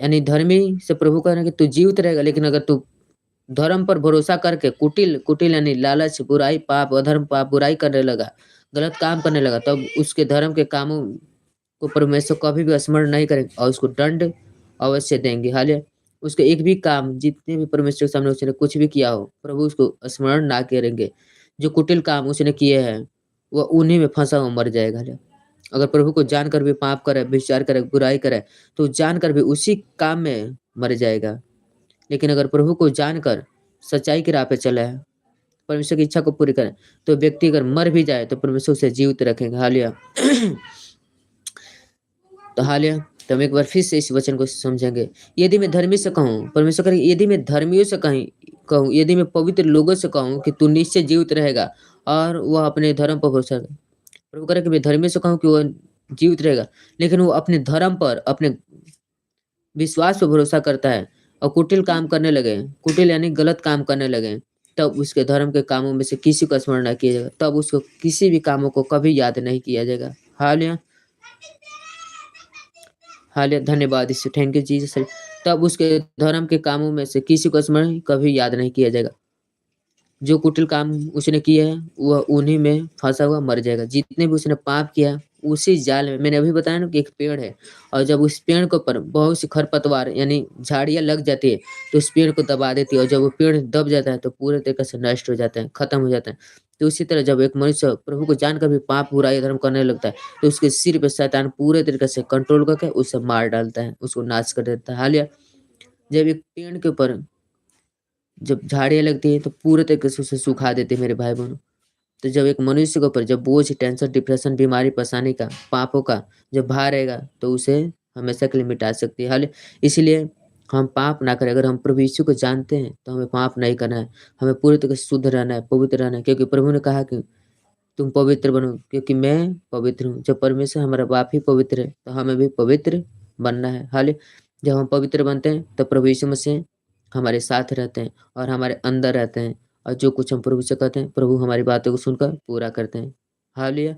यानी धर्मी से प्रभु कह रहे हैं कि तू जीवित रहेगा, लेकिन अगर तू धर्म पर भरोसा करके कुटिल कुटिल यानी लालच, बुराई, पाप, अधर्म, पाप, बुराई करने लगा, गलत काम करने लगा, तब उसके धर्म के कामों को परमेश्वर कभी भी स्मरण नहीं करेंगे और उसको दंड अवश्य देंगे। हालेलुया। उसके एक भी काम, जितने भी परमेश्वर के सामने उसने कुछ भी किया हो, प्रभु उसको स्मरण ना करेंगे। जो कुटिल काम उसने किए हैं, वह उन्हीं में फँसा हुआ मर जाएगा। हालेलुया। अगर प्रभु को जानकर भी पाप करे, व्यभिचार करे, बुराई करे, तो जानकर भी उसी काम में मर जाएगा। लेकिन अगर प्रभु को जानकर सच्चाई की राह पे चला है, परमेश्वर की इच्छा को पूरी करे, तो व्यक्ति अगर मर भी जाए, तो परमेश्वर उसे जीवित रखेगा। हालेलुया। तो हालेलुया। तो हम एक बार फिर से इस वचन को समझेंगे। यदि मैं धर्मी से कहूँ, परमेश्वर कह रहे हैं, यदि मैं धर्मियों से कहूँ, यदि मैं पवित्र लोगों से कहूँ कि तू निश्चय जीवित रहेगा और वह अपने धर्म पर भरोसा करे। प्रभु कह रहे हैं कि मैं धर्मी से कहूँ कि वह जीवित रहेगा, लेकिन वो अपने धर्म पर, अपने विश्वास पे भरोसा करता है और कुटिल काम करने लगे, कुटिल यानी गलत काम करने लगे, तब उसके धर्म के कामों में से किसी का स्मरण नहीं किया जाएगा, तब उसको किसी भी कामों को कभी याद नहीं किया जाएगा। हालेलुया। हालेलुया। धन्यवाद यीशु, थैंक यू जीसस। तब उसके धर्म के कामों में से किसी को स्मरण कभी याद नहीं किया जाएगा। जो कुटिल काम उसने किए हैं, वह उन्हीं में फँसा हुआ मर जाएगा। जितने भी उसने पाप किया है, उसी जाल में, मैंने अभी बताया ना कि एक पेड़ है और जब उस पेड़ के ऊपर बहुत सी खरपतवार यानी झाड़ियाँ लग जाती है, तो उस पेड़ को दबा देती है और जब वो पेड़ दब जाता है, तो पूरे तरीके से नष्ट हो जाता है, खत्म हो जाता है। तो उसी तरह जब एक मनुष्य प्रभु को जानकर भी पाप, बुराई, अधर्म करने लगता है, तो उसके सिर पे शैतान पूरे तरीके से कंट्रोल करके उसे मार डालता है, उसको नाश कर देता है। हालेलुया। जब एक पेड़ के ऊपर जब झाड़ियाँ लगती हैं, तो पूरे तरीके से उसे सुखा देती है मेरे भाई-बहनों। तो जब एक मनुष्य के ऊपर जब बोझ, टेंशन, डिप्रेशन, बीमारी, परेशानी का, पापों का जब भार रहेगा, तो उसे हमेशा के लिए मिटा सकती है। इसीलिए हम पाप ना करें। अगर हम प्रभु यीशु को जानते हैं, तो हमें पाप नहीं करना है। हमें पूरी तरह से शुद्ध रहना है, पवित्र रहना है, क्योंकि प्रभु ने कहा कि तुम पवित्र बनो क्योंकि मैं पवित्र हूँ। जब परमेश्वर हमारा बाप ही पवित्र है तो हमें भी पवित्र बनना है। हालेलुया। जब हम पवित्र बनते हैं तो प्रभु यीशु मसीह हमारे साथ रहते हैं और हमारे अंदर रहते हैं, और जो कुछ हम प्रभु से कहते हैं प्रभु हमारी बातों को सुनकर पूरा करते हैं। हालेलुया।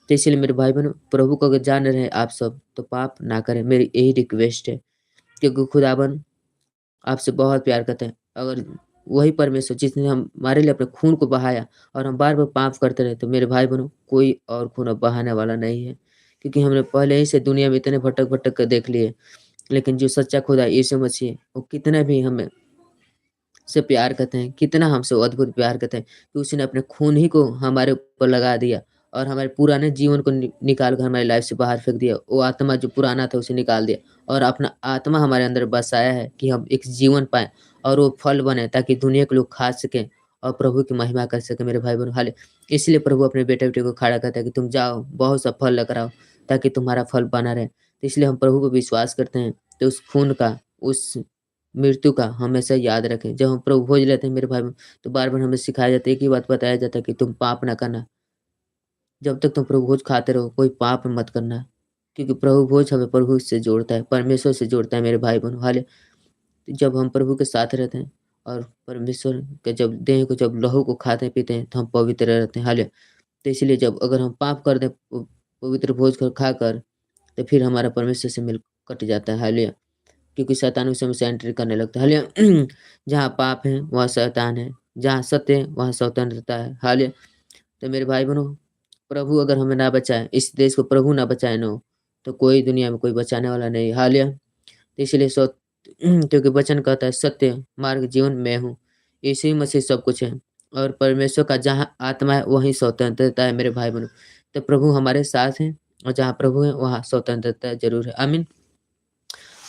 तो इसलिए मेरे भाई-बहनों, प्रभु को अगर जान रहे हैं आप सब तो पाप ना करें, मेरी यही रिक्वेस्ट है। क्योंकि खुदावन आपसे बहुत प्यार करते हैं। अगर वही परमेश्वर जिसने हमारे लिए अपने खून को बहाया और हम बार-बार पाप करते रहे, तो मेरे भाई-बहनों कोई और खून अब बहाने वाला नहीं है। क्योंकि हमने पहले ही से दुनिया में इतने भटक-भटक कर देख लिए। लेकिन जो सच्चा खुदा यीशु मसीह है, वो कितना भी हमें से प्यार करते हैं, कितना हमसे वो अद्भुत प्यार करते हैं कि उसने अपने खून ही को हमारे ऊपर लगा दिया और हमारे पुराने जीवन को निकाल कर हमारी लाइफ से बाहर फेंक दिया। वो आत्मा जो पुराना था उसे निकाल दिया और अपना आत्मा हमारे अंदर बसाया है कि हम एक जीवन पाएँ और वो फल बने ताकि दुनिया के लोग खा सकें और प्रभु की महिमा कर सकें मेरे भाई-बहनों। इसलिए प्रभु अपने बेटे-बेटी को खड़ा करता है कि तुम जाओ, बहुत सा फल लेकर आओ ताकि तुम्हारा फल बना रहे। तो इसलिए हम प्रभु को विश्वास करते हैं, तो उस खून का, उस मृत्यु का हमेशा याद रखें। जब हम प्रभु भोज लेते हैं मेरे भाई बहन, तो बार-बार हमें सिखाया जाता है, एक ही बात बताया जाता है कि तुम पाप ना करना। जब तक तुम प्रभु भोज खाते रहो, कोई पाप मत करना। क्योंकि प्रभु भोज हमें प्रभु से जोड़ता है, परमेश्वर से जोड़ता है मेरे भाई बहन। जब हम प्रभु के साथ रहते हैं और परमेश्वर के जब देह को जब लहू को खाते पीते हैं, तो हम पवित्र रहते हैं। तो इसलिए जब अगर हम पाप कर दें पवित्र भोज कर खाकर, तो फिर हमारा परमेश्वर से मिल कट जाता है। क्योंकि शैतान उस समय से एंट्री करने लगता है। हालेलुया। जहाँ पाप है, वहाँ शैतान है, जहाँ सत्य है, वहाँ स्वतंत्रता है। हालेलुया। तो मेरे भाई-बहनों, प्रभु अगर हमें ना बचाए, इस देश को प्रभु ना बचाए ना, तो कोई दुनिया में कोई बचाने वाला नहीं। हालेलुया। तो इसलिए क्योंकि वचन कहता है सत्य, मार्ग, जीवन मैं हूँ। यीशु मसीह सब कुछ है और परमेश्वर का जहाँ आत्मा है, वहीं स्वतंत्रता है मेरे भाई-बहनों। तो प्रभु हमारे साथ हैं और जहाँ प्रभु है, वहाँ स्वतंत्रता ज़रूर है। आमीन।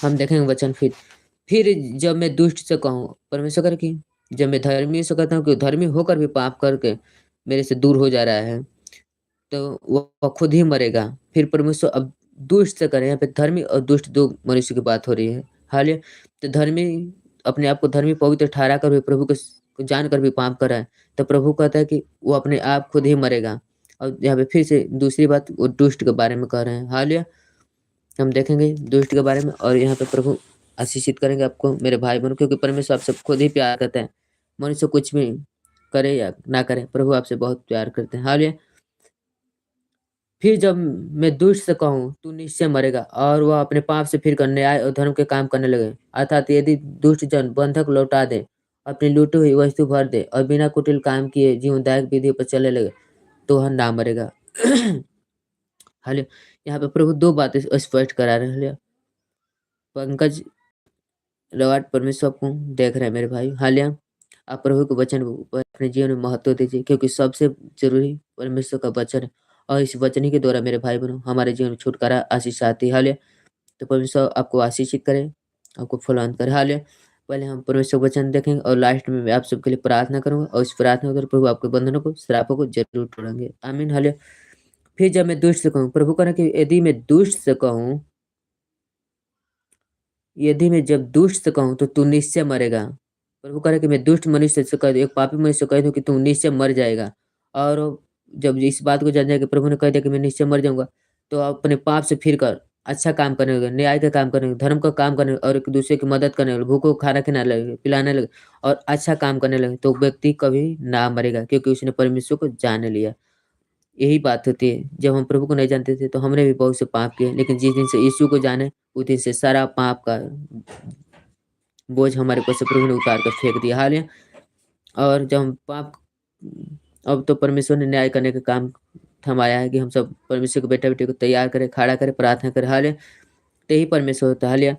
हम देखेंगे वचन फिर जब मैं दुष्ट से कहूँ परमेश्वर करे कि जब मैं धर्मी से कहता हूँ कि धर्मी होकर भी पाप करके मेरे से दूर हो जा रहा है, तो वह खुद ही मरेगा। फिर परमेश्वर अब दुष्ट से करे, यहाँ पे धर्मी और दुष्ट 2 मनुष्य की बात हो रही है। हालेलुया। तो धर्मी अपने आप को धर्मी पवित्र ठहरा कर भी प्रभु को जानकर भी पाप कर रहा है, तो प्रभु कहता है कि वो अपने आप खुद ही मरेगा। और यहाँ पे फिर से दूसरी बात वो दुष्ट के बारे में कह रहे हैं। हालेलुया। हम देखेंगे दुष्ट के बारे में और यहाँ पे प्रभु आशीषित करेंगे आपको मेरे भाई-बहनों, क्योंकि परमेश्वर आपसे खुद ही प्यार करते हैं। मनुष्य कुछ भी करे या ना करे, प्रभु आपसे बहुत प्यार करते हैं। हालेलुया। फिर जब मैं दुष्ट से कहूँ, तू निश्चय मरेगा और वह अपने पाप से फिरकर न्याय और धर्म के काम करने लगे। अर्थात यदि दुष्ट जन बंधक लौटा दे, अपनी लूटी हुई वस्तु भर दे और बिना कुटिल काम किए जीवनदायक विधियों पर चलने लगे, तो वह ना मरेगा। हालेलुया। यहाँ पे प्रभु 2 बातें स्पष्ट करा रहे हैं। हालेलुया। पंकज लॉर्ड परमेश्वर आपको देख रहे हैं मेरे भाई। हालेलुया। आप प्रभु के वचन को अपने जीवन में महत्व दीजिए, क्योंकि सबसे ज़रूरी परमेश्वर का वचन है और इस वचन ही के द्वारा मेरे भाई-बहनों हमारे जीवन में छुटकारा, आशीष आती है। हालेलुया। तो परमेश्वर आपको आशीषित करे, आपको फलवंत करे। हालेलुया। पहले हम परमेश्वर का वचन देखेंगे और लास्ट में मैं आप सबके लिए प्रार्थना करूँगा और इस प्रार्थना के द्वारा प्रभु आपके बंधनों को, श्रापों को ज़रूर तोड़ेंगे। आमीन। हालेलुया। फिर जब मैं दुष्ट से कहूँ, प्रभु कह रहे हैं कि यदि मैं जब दुष्ट से कहूँ तो तू निश्चय मरेगा। प्रभु कह रहे हैं कि मैं दुष्ट मनुष्य से कह दूँ, एक पापी मनुष्य से कह दूँ कि तू निश्चय मर जाएगा। और जब इस बात को जान जाएगा, प्रभु ने कह दिया कि मैं निश्चय मर जाऊँगा, तो आप अपने पाप से फिर कर अच्छा काम करने लगे, न्याय का काम करने लगे, धर्म का काम करने लगे और एक-दूसरे की मदद करने लगे, भूखों को खाना खिलाने लगे, पिलाने लगे और अच्छा काम करने लगे, तो व्यक्ति कभी ना मरेगा, क्योंकि उसने परमेश्वर को जान लिया। यही बात होती है, जब हम प्रभु को नहीं जानते थे, तो हमने भी बहुत से पाप किए, लेकिन जिस दिन से यीशु को जाने, उस दिन से सारा पाप का बोझ हमारे ऊपर से प्रभु ने उतार कर फेंक दिया। हालेलुया। और जब हम पाप अब तो परमेश्वर ने न्याय करने का काम थमाया है कि हम सब परमेश्वर के बेटा-बेटी को तैयार करें, खड़ा करें, प्रार्थना करें। हालेलुया। तो यही परमेश्वर होता है। हालेलुया।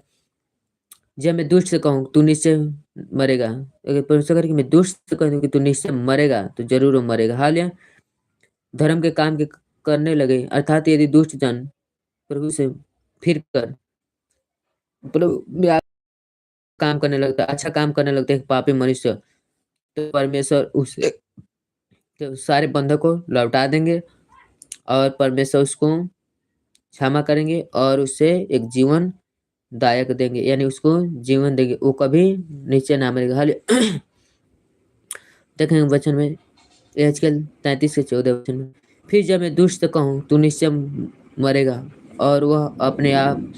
जब मैं दुष्ट से कहूँ, तू निश्चय मरेगा, अगर परमेश्वर करे कि मैं दुष्ट से कह दूँ कि तू निश्चय मरेगा, तो ज़रूर वो मरेगा। हालेलुया। धर्म के काम के करने लगे, अर्थात यदि दुष्ट जन प्रभु से फिर कर प्रभु में काम करने लगता है, अच्छा काम करने लगता है एक पापी मनुष्य, तो परमेश्वर उसे तो सारे बंधक को लौटा देंगे और परमेश्वर उसको क्षमा करेंगे और उसे एक जीवन दायक देंगे, यानी उसको जीवन देंगे, वो कभी नीचे ना मरेगा। हालेलुया। देखेंगे वचन में यहेजकेल 33 से 14 वचन में। फिर जब मैं दुष्ट से कहूँ तू निश्चय मरेगा, और वह अपने आप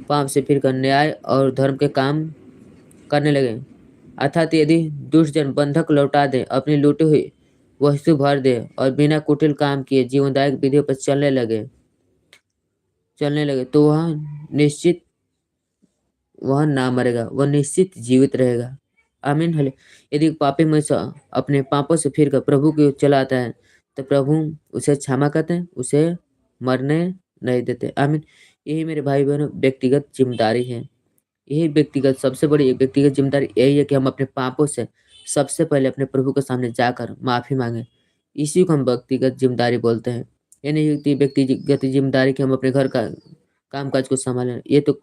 पाप से फिरकर न्याय और धर्म के काम करने लगे, अर्थात यदि दुष्ट जन बंधक लौटा दे, अपनी लूटी हुई वस्तु भर दे और बिना कुटिल काम किए जीवनदायक विधियों पर चलने लगे तो निश्चित वह ना मरेगा, वह निश्चित जीवित रहेगा। आमीन हले। यदि पापी मनुष्य अपने पापों से फिरकर प्रभु की ओर चला आता है, तो प्रभु उसे क्षमा करते हैं, उसे मरने नहीं देते। आमीन। यही मेरे भाई बहनों व्यक्तिगत जिम्मेदारी है। यही व्यक्तिगत सबसे बड़ी व्यक्तिगत जिम्मेदारी यही है कि हम अपने पापों से सबसे पहले अपने प्रभु के सामने जाकर माफी मांगे। इसी को हम व्यक्तिगत जिम्मेदारी बोलते हैं। ये नहीं कि व्यक्तिगत जिम्मेदारी कि हम अपने घर का काम काज को संभालें, ये तो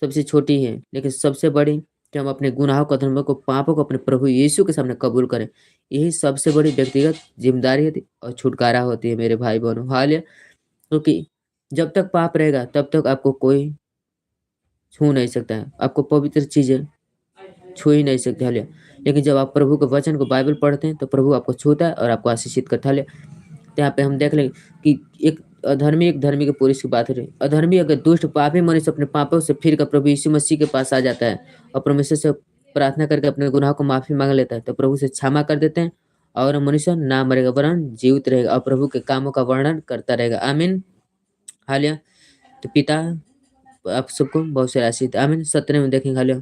सबसे छोटी है, लेकिन सबसे बड़ी कि हम अपने गुनाहों को, अधर्मों को, पापों को अपने प्रभु यीशु के सामने कबूल करें। यही सबसे बड़ी व्यक्तिगत जिम्मेदारी होती और छुटकारा होती है मेरे भाई बहनों। हालेलुया। क्योंकि जब तक पाप रहेगा तब तक आपको कोई छू नहीं सकता है, आपको पवित्र चीजें छू ही नहीं सकते। हालेलुया। लेकिन जब आप प्रभु के वचन को, बाइबल पढ़ते हैं, तो प्रभु आपको छूता है और आपको आशीषित करता है। हालेलुया। तो यहाँ पे हम देख लें कि एक धर्मी के पुरुष की बात हो रही है। अधर्मी अगर दुष्ट पापी मनुष्य अपने पापों से फिर कर प्रभु यीशु मसीह के पास आ जाता है और परमेश्वर से प्रार्थना करके अपने गुनाह को माफी मांग लेता है, तो प्रभु से क्षमा कर देते हैं और मनुष्य ना मरेगा वरन जीवित रहेगा और प्रभु के कामों का वर्णन करता रहेगा। आमीन। हालेलुया। तो पिता आप सबको बहुत सारी आशीष दे। आमीन। 17 में देखेंगे। हालेलुया।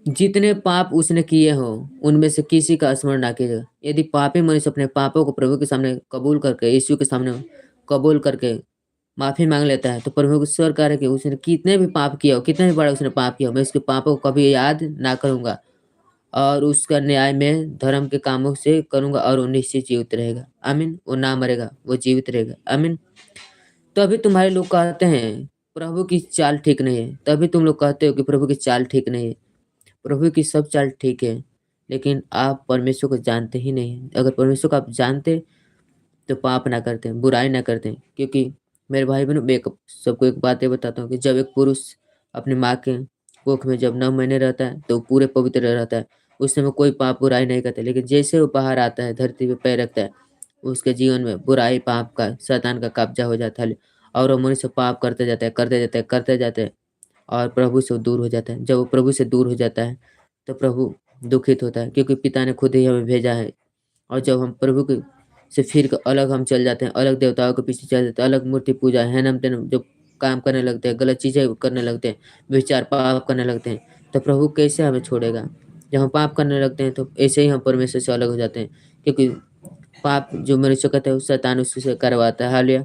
जितने पाप उसने किए हो उनमें से किसी का स्मरण ना कीजिएगा। यदि पापी मनुष्य अपने पापों को प्रभु के सामने कबूल करके, यीशु के सामने कबूल करके माफी मांग लेता है, तो प्रभु ईश्वर कह रहे कि उसने कितने भी पाप किया हो, कितने भी बड़ा उसने पाप किया हो, मैं उसके पापों को कभी याद ना करूंगा और उसका न्याय में धर्म के कामों से करूंगा और वो निश्चित जीवित रहेगा। आमीन। वो ना मरेगा, वो जीवित रहेगा। आमीन। तभी तुम्हारे लोग कहते हैं प्रभु की चाल ठीक नहीं है। तभी तुम लोग कहते हो कि प्रभु की चाल ठीक नहीं है। प्रभु की सब चाल ठीक है, लेकिन आप परमेश्वर को जानते ही नहीं हैं। अगर परमेश्वर को आप जानते तो पाप ना करते, बुराई ना करते। क्योंकि मेरे भाई बहनों, मैं सबको एक बात ये बताता हूँ कि जब एक पुरुष अपनी माँ के कोख में जब 9 महीने रहता है तो वो पूरे पवित्र रहता है। उस समय कोई पाप बुराई नहीं करता, लेकिन जैसे वो बाहर आता है, धरती पे पैर रखता है, उसके जीवन में बुराई, पाप का, शैतान का कब्जा हो जाता है और वो मनुष्य पाप करते जाता है, करते जाता है, करते जाते हैं और प्रभु से वो दूर हो जाता है। जब वो प्रभु से दूर हो जाता है तो प्रभु दुखित होता है, क्योंकि पिता ने खुद ही हमें भेजा है। और जब हम प्रभु के से फिर के अलग हम चल जाते हैं, अलग देवताओं के पीछे चल जाते हैं, अलग मूर्ति पूजा, हेनम-तेनम जो काम करने लगते हैं, गलत चीज़ें करने लगते हैं, व्यभिचार, पाप करने लगते हैं, तो प्रभु कैसे हमें छोड़ेगा? जब हम पाप करने लगते हैं तो ऐसे ही हम परमेश्वर से अलग हो जाते हैं, क्योंकि पाप जो मनुष्य करता है, वो शैतान उससे करवाता है। हालेलुया।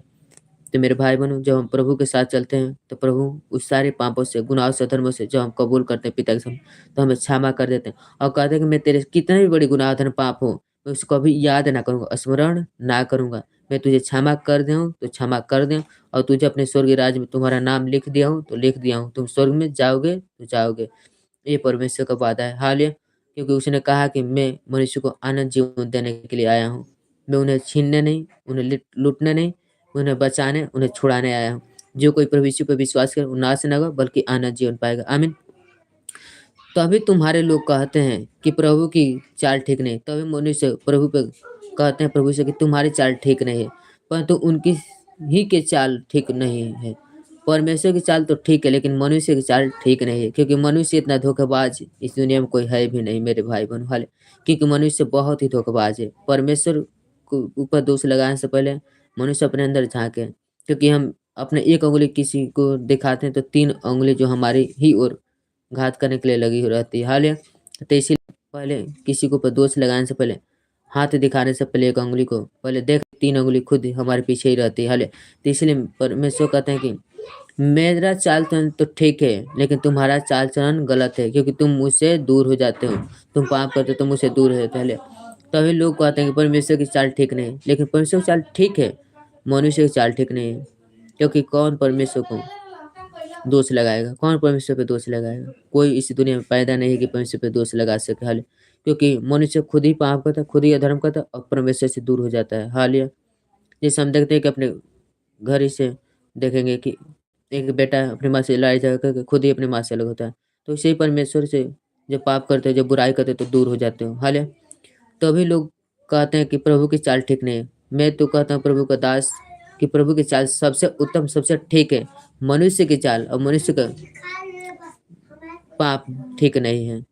तो मेरे भाई-बहनों, जब हम प्रभु के साथ चलते हैं, तो प्रभु उस सारे पापों से, गुनाहों से, अधर्मों से जब हम कबूल करते हैं पिता के सामने, तो हमें क्षमा कर देते हैं और कहते हैं कि मैं तेरे कितने भी बड़ी गुनाह, अधर्म, पाप हो, मैं उसको कभी याद ना करूँगा, स्मरण ना करूँगा। मैं तुझे क्षमा कर दूँ, तो क्षमा कर दूँ और तुझे अपने स्वर्गीय राज्य में तुम्हारा नाम लिख दिया हूँ, तो लिख दिया हूँ। तुम स्वर्ग में जाओगे, तो जाओगे। ये परमेश्वर का वादा है। हालेलुया। क्योंकि उसने कहा कि मैं मनुष्य को अनंत जीवन देने के लिए आया हूँ। मैं उन्हें छीनने नहीं, उन्हें लूटने नहीं, उन्हें बचाने, उन्हें छुड़ाने आया हूँ। जो कोई प्रभु यीशु पे विश्वास करे वो नाश न होगा बल्कि अनंत जीवन पाएगा। आमीन। तभी तुम्हारे लोग कहते हैं कि प्रभु की चाल ठीक नहीं। तभी मनुष्य प्रभु पे कहते हैं, प्रभु से, कि तुम्हारी चाल ठीक नहीं है, परंतु उनकी ही की चाल ठीक नहीं है। परमेश्वर की चाल तो ठीक है, लेकिन मनुष्य की चाल ठीक नहीं है, क्योंकि मनुष्य इतना धोखेबाज इस दुनिया में कोई है भी नहीं मेरे भाई बहन हाले। क्योंकि मनुष्य बहुत ही धोखेबाज है। परमेश्वर को ऊपर दोष लगाने से पहले मनुष्य अपने अंदर झांके, क्योंकि हम अपने एक उंगली किसी को दिखाते हैं तो 3 उंगली जो हमारी ही ओर घात करने के लिए लगी हो रहती है। हालेलुया। तो इसीलिए पहले किसी के ऊपर दोष लगाने से पहले, हाथ दिखाने से पहले एक उँगली को पहले देख, 3 उँगली खुद हमारे पीछे ही रहती है। हालेलुया। तो इसलिए परमेश्वर कहते हैं कि मेरा चाल-चलन तो ठीक है, लेकिन तुम्हारा चाल-चलन गलत है, क्योंकि तुम मुझसे दूर हो जाते हो। तुम पाप करते हो तो मुझसे दूर हो जाते हो। हालेलुया। तभी लोग कहते हैं कि परमेश्वर की चाल ठीक नहीं है, लेकिन परमेश्वर की चाल ठीक है, मनुष्य की चाल ठीक नहीं है। क्योंकि कौन परमेश्वर को दोष लगाएगा? कौन परमेश्वर पे दोष लगाएगा? कोई इस दुनिया में पैदा नहीं है कि परमेश्वर पे दोष लगा सके। हालेलुया। क्योंकि मनुष्य खुद ही पाप करता है, खुद ही अधर्म करता है और परमेश्वर से दूर हो जाता है। हालेलुया। जैसे हम देखते हैं कि अपने घर ही से देखेंगे कि एक बेटा अपनी माँ से लड़ाई झगड़ा करके खुद ही अपनी माँ से अलग होता है। तो इसे ही परमेश्वर से जब पाप करते हो, जब बुराई करते हो तो दूर हो जाते हो। हालेलुया। तभी लोग कहते हैं कि प्रभु की चाल ठीक नहीं है। मैं तो कहता हूँ प्रभु का दास कि प्रभु की चाल सबसे उत्तम, सबसे ठीक है। मनुष्य की चाल और मनुष्य का पाप ठीक नहीं है।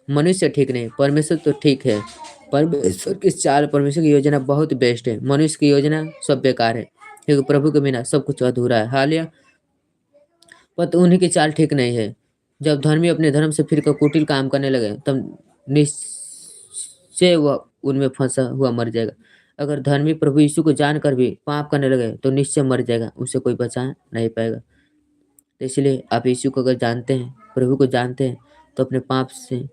मनुष्य ठीक नहीं, परमेश्वर तो ठीक है। परमेश्वर की चाल, परमेश्वर की योजना बहुत बेस्ट है। मनुष्य की योजना सब बेकार है, क्योंकि प्रभु के बिना सब कुछ अधूरा है। हालेलुया। पर तो उन्हीं की चाल ठीक नहीं है। जब धर्मी अपने धर्म से फिरकर कुटिल काम करने लगे, तब निश्चय वह उनमें फंसा हुआ मर जाएगा। अगर धर्मी प्रभु यीशु को जानकर भी पाप करने लगे, तो निश्चय मर जाएगा, उसे कोई बचा नहीं पाएगा। तो इसलिए आप यीशु को अगर जानते हैं, प्रभु को जानते हैं, तो अपने पाप से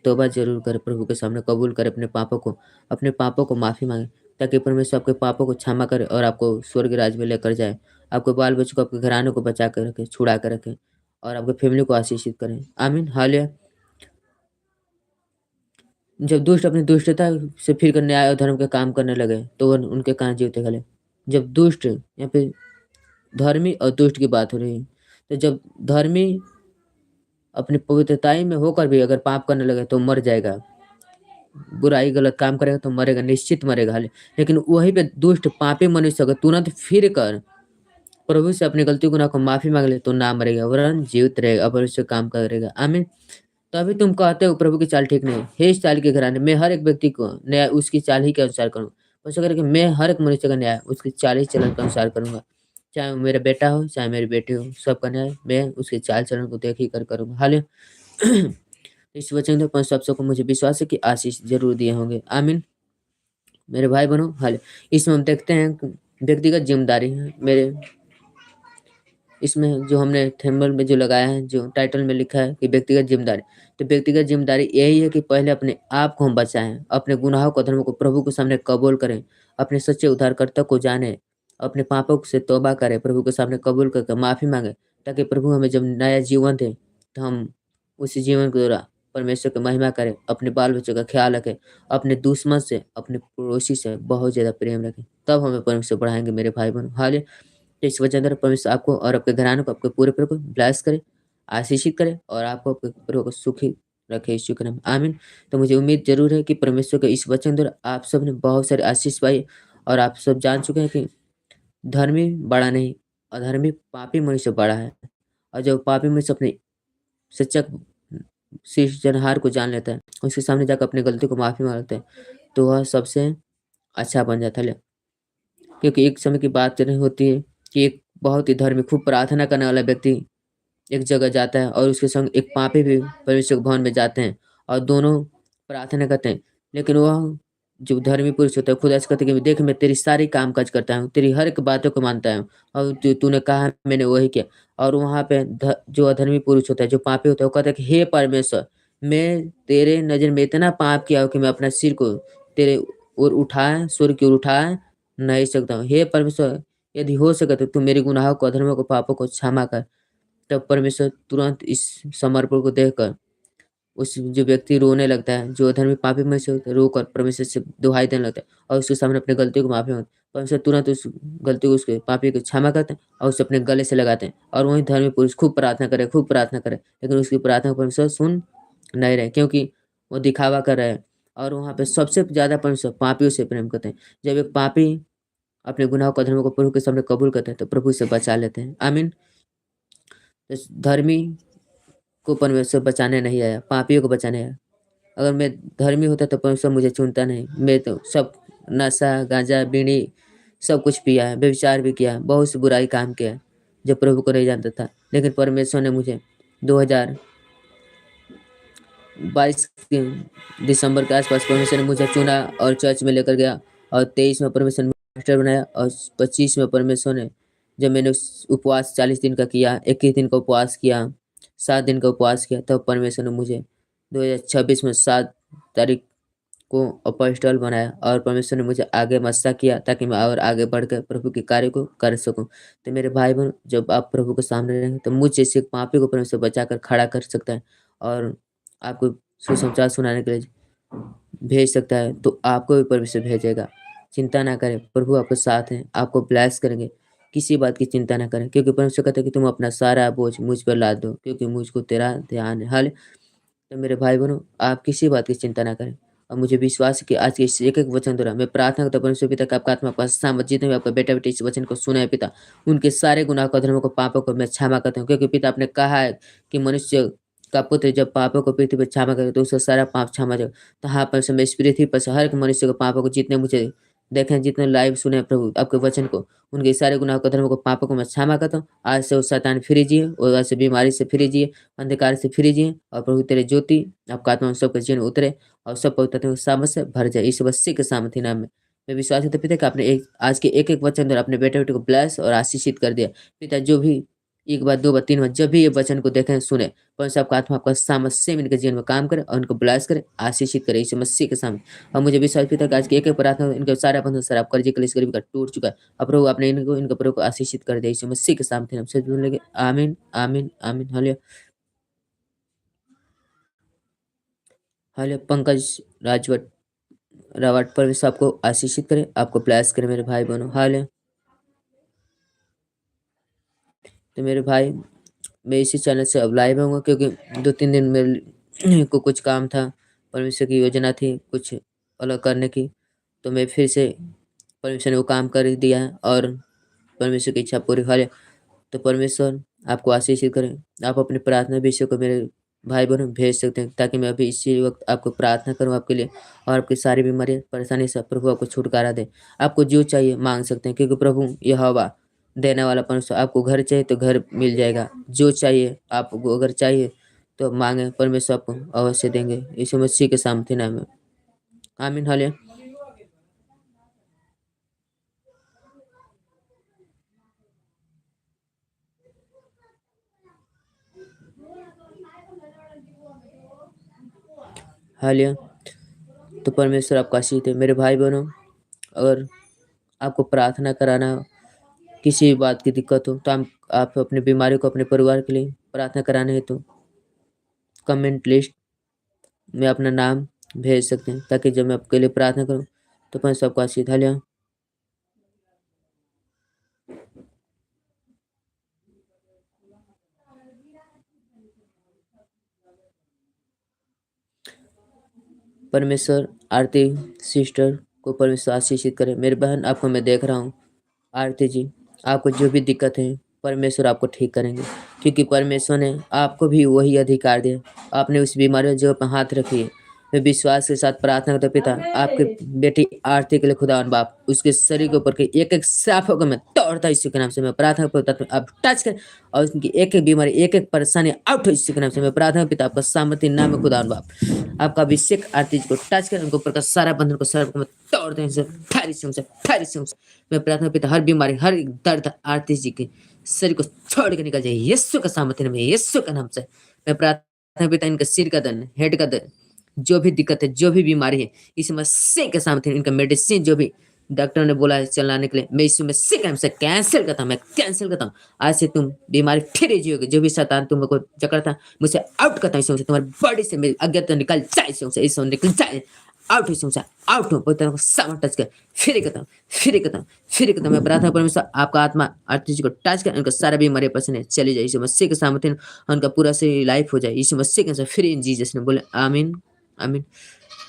तौबा ज़रूर करें, प्रभु के सामने कबूल करें अपने पापों को माफ़ी माँगे, ताकि परमेश्वर आपके पापों को क्षमा करे और आपको स्वर्ग राज्य में लेकर जाए। आपके बाल-बच्चों को, आपके घराने को बचा के रखे, छुड़ा के रखे और आपकी फैमिली को आशीषित करें। आमीन। हालेलुया। जब दुष्ट अपनी दुष्टता से फिरकर न्याय और धर्म के काम करने लगे, तो वह उनके कान जीवते गले। जब दुष्ट या फिर धर्मी और दुष्ट की बात हो रही है, तो जब धर्मी अपनी पवित्रताई में होकर भी अगर पाप करने लगे, तो मर जाएगा। बुराई गलत काम करेगा तो मरेगा, निश्चित मरेगा। हाले लेकिन वहीं पे दुष्ट पापी मनुष्य अगर तुरंत फिर कर प्रभु से अपनी गलती गुनाह को माफी मांग ले, तो ना मरेगा, वरन जीवित रहेगा, अवश्य काम करेगा। आमीन। तभी तुम कहते हो प्रभु की चाल ठीक नहीं है। हे इस चाल के घराने, मैं हर एक व्यक्ति को न्याय उसकी चाल ही के अनुसार करूँ। ऐसा करके मैं हर एक मनुष्य का न्याय उसकी चाल ही चलन के अनुसार करूंगा। चाहे वो मेरा बेटा हो, चाहे मेरी बेटी हो, सबका न्याय मैं उसके चाल चलन को देख ही कर करूंगा। हाले इस वचन में 5 शब्दों को मुझे विश्वास है कि आशीष ज़रूर दिए होंगे। आमीन। मेरे भाई-बहनों, हाल इसमें हम देखते हैं कि व्यक्तिगत ज़िम्मेदारी है। मेरे इसमें जो हमने थंबनेल में जो लगाया है, जो टाइटल में लिखा है कि व्यक्तिगत ज़िम्मेदारी। तो व्यक्तिगत ज़िम्मेदारी यही है कि पहले अपने आप को हम बचाएँ, अपने गुनाहों को, अधर्मों को प्रभु के सामने कबूल करें, अपने सच्चे उद्धारकर्ता को जानें, अपने पापों से तौबा करें, प्रभु के सामने कबूल करके माफ़ी माँगे, ताकि प्रभु हमें जब नया जीवन दें, तो हम उसी जीवन के द्वारा परमेश्वर की महिमा करें, अपने बाल-बच्चों का ख़्याल रखें, अपने दुश्मन से, अपने पड़ोसी से बहुत ज़्यादा प्रेम रखें। तब हमें परमेश्वर बढ़ाएँगे मेरे भाई-बहन। हालेलुया। तो इस वचन द्वारा परमेश्वर आपको और आपके घराने को, आपके पूरे परिवार को ब्लेस करे, आशीषित करे और आपको, आपके परिवार को सुखी रखे यीशु के नाम में। आमीन। तो मुझे उम्मीद ज़रूर है कि परमेश्वर के इस वचन द्वारा आप सब ने बहुत सारे आशीष पाई और आप सब जान चुके हैं कि धर्मी बड़ा नहीं, अधर्मी पापी मनुष्य बड़ा है। और जब पापी मनुष्य अपने सच्चा सृजनहार को जान लेता है, उसके सामने जाकर अपनी गलती को माफ़ी माँगता है, तो वह सबसे अच्छा बन जाता है। क्योंकि एक समय की बात नहीं होती है कि एक बहुत ही धर्मी, खूब प्रार्थना करने वाला व्यक्ति एक जगह जाता है और उसके संग एक पापी भी परमेश्वर के भवन में जाते हैं और दोनों प्रार्थना करते हैं। लेकिन वह जो धर्मी पुरुष होता है खुद ऐसा कहता है कि देख, मैं तेरी सारी काम-काज करता हूँ, तेरी हर एक बातों को मानता हूँ और जो तूने कहा है मैंने वही किया। और वहाँ पे जो अधर्मी पुरुष होता है, जो पापी होता है, वो कहता है कि हे परमेश्वर, मैं तेरे नज़र में इतना पाप किया हूँ कि मैं अपना सिर को तेरे ओर उठाए, स्वर्ग की ओर उठाए नहीं सकता हूँ। हे परमेश्वर, यदि हो सके तो तू मेरे गुनाहों को, अधर्मों को, पापों को क्षमा कर। तब परमेश्वर तुरंत इस समर्पण को देखकर उस जो व्यक्ति रोने लगता है, जो अधर्मी पापी में से होता है, रोकर परमेश्वर से दुहाई देने लगता है और उसके सामने अपनी गलती को माफ़ी माँगता है। परमेश्वर तुरंत उस गलती को, उसके पापी को क्षमा करते हैं और उसे अपने गले से लगाते हैं। और वहीं धर्मी पुरुष खूब प्रार्थना करे, लेकिन उसकी प्रार्थना को परमेश्वर सुन नहीं रहे, क्योंकि वो दिखावा कर रहे हैं। और वहाँ पे सबसे ज़्यादा परमेश्वर पापियों से प्रेम करते हैं। जब एक पापी अपने गुनाहों को, अधर्मों को प्रभु के सामने कबूल करते हैं, तो प्रभु उसे बचा लेते हैं। आमीन। इस धर्मी को परमेश्वर बचाने नहीं आया, पापियों को बचाने आया। अगर मैं धर्मी होता तो परमेश्वर मुझे चुनता नहीं। मैं तो सब नशा, गांजा, बीड़ी सब कुछ पिया है, व्यभिचार भी किया है, बहुत सी बुराई काम किया है, जब प्रभु को नहीं जानता था। लेकिन परमेश्वर ने मुझे 2022 के दिसंबर के आसपास परमेश्वर ने मुझे चुना और चर्च में लेकर गया और 23 में परमेश्वर ने मास्टर बनाया और 25 में परमेश्वर ने, जब मैंने उपवास 40 दिन का किया, 21 दिन का उपवास किया, 7 दिन का उपवास किया, तब परमेश्वर ने मुझे 2026 में 7 तारीख को अपोस्टल बनाया और परमेश्वर ने मुझे आगे मस्सा किया, ताकि मैं और आगे बढ़कर प्रभु के कार्य को कर सकूं। तो मेरे भाई बहन, जब आप प्रभु के सामने रहेंगे, तो मुझ जैसे एक पापी को परमेश्वर बचाकर खड़ा कर सकता है और आपको सुसमाचार सुनाने के लिए भेज सकता है, तो आपको भी परमेश्वर भेजेगा। चिंता ना करें, प्रभु आपके साथ हैं, आपको ब्लेस करेंगे। किसी बात की चिंता ना करें, क्योंकि परमेश्वर कहता है कि तुम अपना सारा बोझ मुझ पर लाद दो, क्योंकि मुझको तेरा ध्यान है। हाल तो मेरे भाई-बहनों, आप किसी बात की चिंता ना करें और मुझे विश्वास है कि आज के इस एक-एक वचन द्वारा मैं प्रार्थना करता हूँ परमेश्वर पिता कि आपका आत्मा, आपका सामर्थ, जितने भी आपका बेटा-बेटी इस वचन को सुने हैं पिता, उनके सारे गुनाह, अधर्मों को, पापों को मैं क्षमा करता हूँ। क्योंकि पिता, आपने कहा है कि मनुष्य का पुत्र जब पापों को पृथ्वी पर क्षमा करे तो उसका सारा पाप क्षमा हो जाएगा। तो हाँ, परमेश्वर, मैं इस पृथ्वी पर से हर एक मनुष्य को, पापों को, जितने मुझे देखें, जितने लाइव सुने हैं प्रभु आपके वचन को, उनके सारे गुनाह, अधर्मों को, पापों को मैं क्षमा करता हूँ। आज से वो शैतान फ्री जिए और आज से बीमारी से फ्री जिए, अंधकार से फ्री जिए और प्रभु तेरे ज्योति आपका आत्मा उन सबके जीवन में उतरे और सब पवित्र आत्मा की सामर्थ से भर जाए। यीशु मसीह के सामर्थी नाम में मैं विश्वास करता हूँ पिता कि आपने एक आज के एक-एक वचन द्वारा अपने बेटे-बेटी को ब्लेस और आशीषित कर दिया। पिता, जो भी 1 बार, 2 बार, 3 बार जब भी ये वचन को देखें, सुने, परमेश्वर आपका आत्मा, आपका सामर्थ सेम इनके जीवन में काम करे और उनको ब्लेस करे, आशीषित करे यीशु मसीह के सामने। और मुझे विश्वास पिता कि आज के एक-एक प्रार्थना इनके सारे बंधन, सारा कर्ज़े, कलेश, गरीबी का टूट चुका है। अब प्रभु आपने इनको, इनके प्रभु को आशीषित कर दिया यीशु मसीह के सामर्थी नाम से बोलेंगे आमीन, आमीन, आमीन। हालेलुया। हालेलुया। पंकज राजवट रावत परमेश्वर आपको आशीषित करे, आपको ब्लेस करे मेरे भाई-बहनों। हालेलुया। तो मेरे भाई, मैं इसी चैनल से अब लाइव आऊँगा क्योंकि 2-3 दिन मेरे को कुछ काम था, परमेश्वर की योजना थी कुछ अलग करने की, तो मैं फिर से परमेश्वर ने वो काम कर ही दिया है और परमेश्वर की इच्छा पूरी हालेलुया। तो परमेश्वर आपको आशीषित करे। आप अपनी प्रार्थना विषय को मेरे भाई-बहनों भेज सकते हैं ताकि मैं अभी इसी वक़्त आपको प्रार्थना करूँ आपके लिए और आपकी सारी बीमारी, परेशानी से प्रभु आपको छुटकारा दे। आपको जो चाहिए माँग सकते हैं क्योंकि प्रभु यहोवा देने वाला परमेश्वर, आपको घर चाहिए तो घर मिल जाएगा। जो चाहिए आपको अगर चाहिए तो माँगे, परमेश्वर आपको अवश्य देंगे। यीशु मसीह के सामर्थी नाम में। आमीन। हालेलुया। हालेलुया। तो परमेश्वर आपका आशीष दे। मेरे भाई-बहनों, अगर आपको प्रार्थना कराना हो, किसी भी बात की दिक्कत हो तो आप अपनी बीमारी को अपने परिवार के लिए प्रार्थना कराने हेतु कमेंट लिस्ट में अपना नाम भेज सकते हैं ताकि जब मैं आपके लिए प्रार्थना करूं तो परमेश्वर आपको आशीष। हालेलुया। परमेश्वर आरती सिस्टर को परमेश्वर आशीषित करे। मेरी बहन, आपको मैं देख रहा हूँ। आरती जी, आपको जो भी दिक्कत है परमेश्वर आपको ठीक करेंगे क्योंकि परमेश्वर ने आपको भी वही अधिकार दिया। आपने उस बीमारी की जगह पर हाथ रखिए। मैं विश्वास के साथ प्रार्थना करता हूँ पिता, आपके बेटी आरती के लिए खुदावन बाप उसके शरीर के ऊपर के एक-एक सांपों को मैं तोड़ता हूँ यीशु के नाम से। मैं प्रार्थना करता हूँ आप टच करें और उनकी एक-एक बीमारी, एक-एक परेशानी आउट हो यीशु के नाम से। मैं प्रार्थना पिता, आपका सामर्थी नाम है खुदावन बाप। आपका अभिषेक आरती जी को टच करें, उनके ऊपर का सारा बंधन को, सर्प को मैं तोड़ता हूँ ठारी से ठारी से। मैं प्रार्थना पिता, हर बीमारी, हर एक दर्द आरती जी के शरीर को छोड़ के निकल जाए यीशु का सामर्थ्य नाम है, यीशु के नाम से। मैं प्रार्थना पिता, इनका सिर का दर्द, हेड का दर्द, जो भी दिक्कत है, जो भी बीमारी है, इस मसीह के सामर्थ्य, इनका मेडिसिन जो भी डॉक्टर ने बोला है चलाने के लिए, मैं यीशु मसीह के नाम से कैंसिल करता हूँ, मैं कैंसिल करता हूँ। आज से तुम बीमारी फिर जियोगे। जो भी शैतान तुमको जकड़ता है, मुझसे आउट करता हूँ यीशु मसीह। तुम्हारी बॉडी से मेरी अज्ञात निकल जाए यीशु मसीह, यीशु निकल जाए। आउट यीशु मसीह, आउट हो पवित्र को सामने टच कर, फिर करता हूँ, फिर करता हूँ, फिर करता हूँ। मैं प्रार्थना परमेश्वर आपका आत्मा आरती जी को टच कर, उनका सारा बीमारी पसंद चली जाए यीशु मसीह के सामर्थ्य, उनका पूरा से लाइफ हो जाए यीशु मसीह के साथ। फिर इन जीसस ने बोले आमीन, आमीन,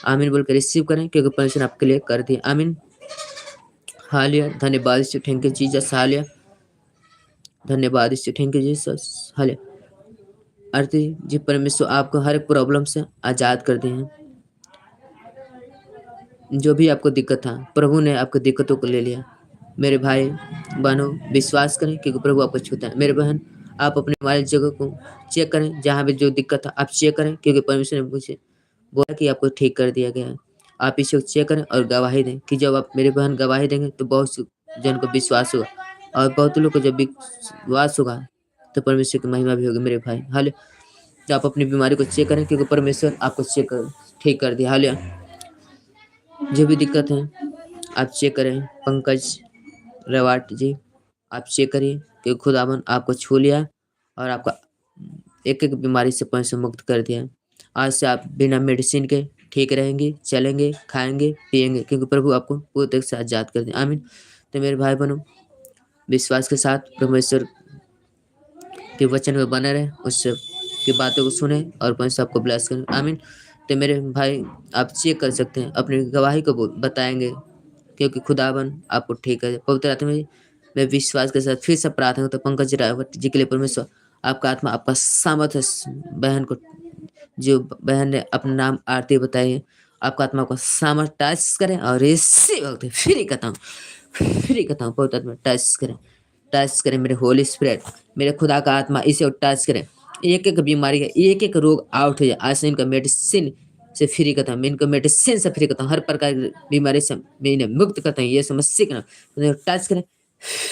आमीन बोल के रिसीव करें क्योंकि परमेश्वर आपके लिए कर दिए। आमीन। हालेलुया। धन्यवाद यीशु, थैंक यू जीसस। हालेलुया। धन्यवाद यीशु, थैंक यू जीसस। हालेलुया। आरती जी, परमेश्वर आपको हर एक प्रॉब्लम से आजाद कर दिए हैं। जो भी आपको दिक्कत था, प्रभु ने आपकी दिक्कतों को ले लिया। मेरे भाई बहनों, विश्वास करें क्योंकि प्रभु आपको छूता है। मेरे बहन, आप अपनी बीमारी जगह को चेक करें, जहाँ भी जो दिक्कत है आप चेक करें क्योंकि परमेश्वर ने मुझे बोला कि आपको ठीक कर दिया गया है। आप इसे चेक करें और गवाही दें कि जब आप मेरे बहन गवाही देंगे तो बहुत से जन को विश्वास होगा और बहुत लोग को जब विश्वास होगा तो परमेश्वर की महिमा भी होगी मेरे भाई। हाल तो आप अपनी बीमारी को चेक करें क्योंकि परमेश्वर आपको चेक कर ठीक कर दिया। हाल जो भी दिक्कत है आप चेक करें। पंकज रेवाट जी, आप चेक करिए क्योंकि खुदावन आपको छू लिया और आपका एक-एक बीमारी से परमेश्वर मुक्त कर दिया। आज से आप बिना मेडिसिन के ठीक रहेंगे, चलेंगे, खाएँगे, पिएँगे क्योंकि प्रभु आपको पूरी तरह से आज़ाद कर दिया। आमीन। तो मेरे भाई-बहनों, विश्वास के साथ परमेश्वर के वचन में बने रहें, उससे की बातों को सुने और परमेश्वर आपको ब्लेस करें। आमीन। तो मेरे भाई आप चेक कर सकते हैं, अपनी गवाही को बताएँगे, क्योंकि खुदावन आपको ठीक है। पवित्र आत्मा में मैं विश्वास के साथ फिर से प्रार्थना करता हूँ पंकज रावत जी के लिए परमेश्वर आपका आत्मा आपका सामर्थ्य बहन को, जो बहन ने अपना नाम आरती बताई है, आपका आत्मा आपका सामर्थ्य टच करें और इसी वक्त फ्री करता हूँ पवित्र आत्मा टच करें मेरे होली स्पिरिट, मेरे खुदा का आत्मा इसे टच करें। एक-एक बीमारी है, एक-एक रोग आउट हो जाए। आज से इनका मेडिसिन से फ्री करता हूँ, मैं इनको मेडिसिन से फ्री करता हूँ, हर प्रकार की बीमारी से मैं इन्हें मुक्त करता हूँ। ये समस्या का नाम टच करें,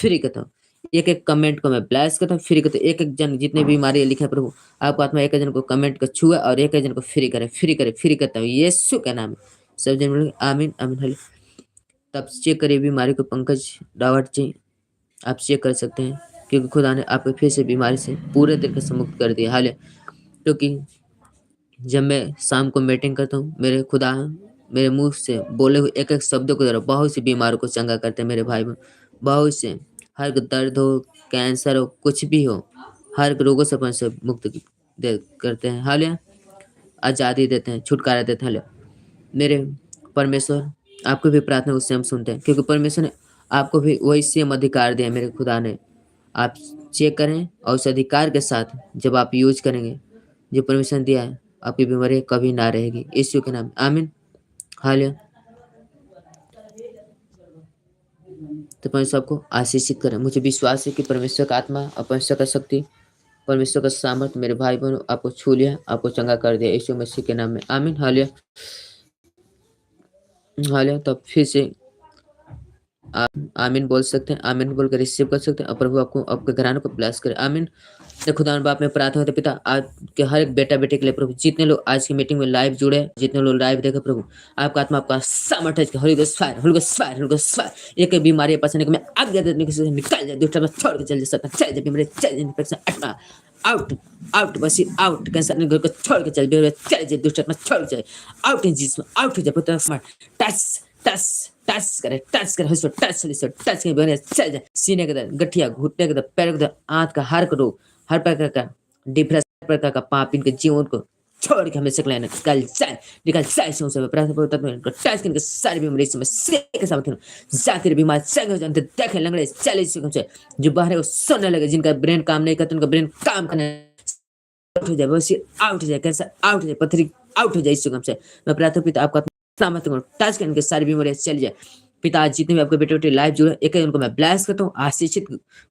फ्री करता हूँ। एक-एक कमेंट को मैं ब्लेस करता हूँ, फ्री करता हूँ। एक-एक जन जितने बीमारी लिखे हैं प्रभु, आपको आत्मा एक जन को कमेंट को छुए और एक जन को फ्री करता हूँ। यीशु के नाम में सब जन बोलेंगे आमीन, आमीन, हालेलुया। तब चेक करिए बीमारी को पंकज रावत जी, आप चेक कर सकते हैं, क्योंकि खुदा ने आपको फिर से बीमारी से पूरे तरीके से मुक्त कर दिया। हालेलुया। क्योंकि जब मैं शाम को मीटिंग करता हूँ, मेरे खुदा मेरे मुँह से बोले हुए एक-एक शब्दों के द्वारा बहुत सी बीमारों को चंगा करते हैं मेरे भाई-बहन। बहुत से, हर दर्द हो, कैंसर हो, कुछ भी हो, हर रोगों से अपन से मुक्त दे करते हैं। हालेलुया। आज़ादी देते हैं, छुटकारा देते हैं। हालेलुया। मेरे परमेश्वर आपको भी प्रार्थना को स्वयं सुनते हैं, क्योंकि परमेश्वर ने आपको भी वही सेम अधिकार दिया है मेरे खुदा ने। आप चेक करें और उस अधिकार के साथ जब आप यूज़ करेंगे, जो परमिशन दिया है, आपकी बीमारी कभी ना रहेगी। यीशु के नाम में आमीन। हालेलुया। तो परमेश्वर आपको आशीषित करें। मुझे विश्वास है कि परमेश्वर का आत्मा और परमेश्वर का शक्ति, परमेश्वर का सामर्थ्य मेरे भाई-बहनों आपको छू लिया, आपको चंगा कर दिया यीशु मसीह के नाम में। आमीन। हालेलुया। हालेलुया। तब फिर से आप आमीन बोल सकते हैं, आमीन बोलकर रिसीव कर सकते हैं और प्रभु आपको आपके घराने को ब्लेस करे। आमीन। तो खुदा बाप में प्रार्थना करते पिता, आज के हर एक बेटा बेटी के लिए प्रभु, जितने लोग आज की मीटिंग में लाइव जुड़े हैं, जितने लोग लाइव देखे प्रभु, आपका आत्मा आपका सामर्थ्य Holi ghost fire, Holi ghost fire, Holi ghost fire. एक बीमारी पसंद को मैं आज्ञा देने से निकल जाए, दुष्ट में छोड़ के चल सकता, चल जाए बीमारी, चल जाए इन्फेक्शन, आत्मा आउट, आउट, बस आउट, कैंसर ने घर को छोड़ के चल, बीमारी चल जाए, दुष्ट में छोड़ के चले, आउट इन जीसस में, आउट हो जाए पुत्र स्मार्ट टच टच टच करे, टच करे, टच के बने चल जाए। सीने के दर्द, गठिया, घुटने के दर्द, पैर के दर्द, आंत का हर रोग, हर प्रकार का डिप्रेशन, हर प्रकार का पाप इनके जीवन को छोड़ के हमें सकला निकल जाए से उसे प्रार्थना करता हूं, इनको टच करके सारी बीमारी से मैं के साथ हूं, जाती बीमार संग हो जानते देखे लंगड़े चले से जो बाहर है वो सुनने लगे, जिनका ब्रेन काम नहीं करता उनका ब्रेन काम करने आउट हो जाए, बस आउट हो जाए, कैंसर आउट हो जाए, पथरी आउट हो जाए। इस से मैं प्रार्थना पिता आपका सामर्थ्य को टच करके सारी बीमारियां चली जाए। पिता आज जितने भी आपके बेटे बेटे लाइव जुड़े, एक उनको मैं ब्लेस करता हूँ, आशीषित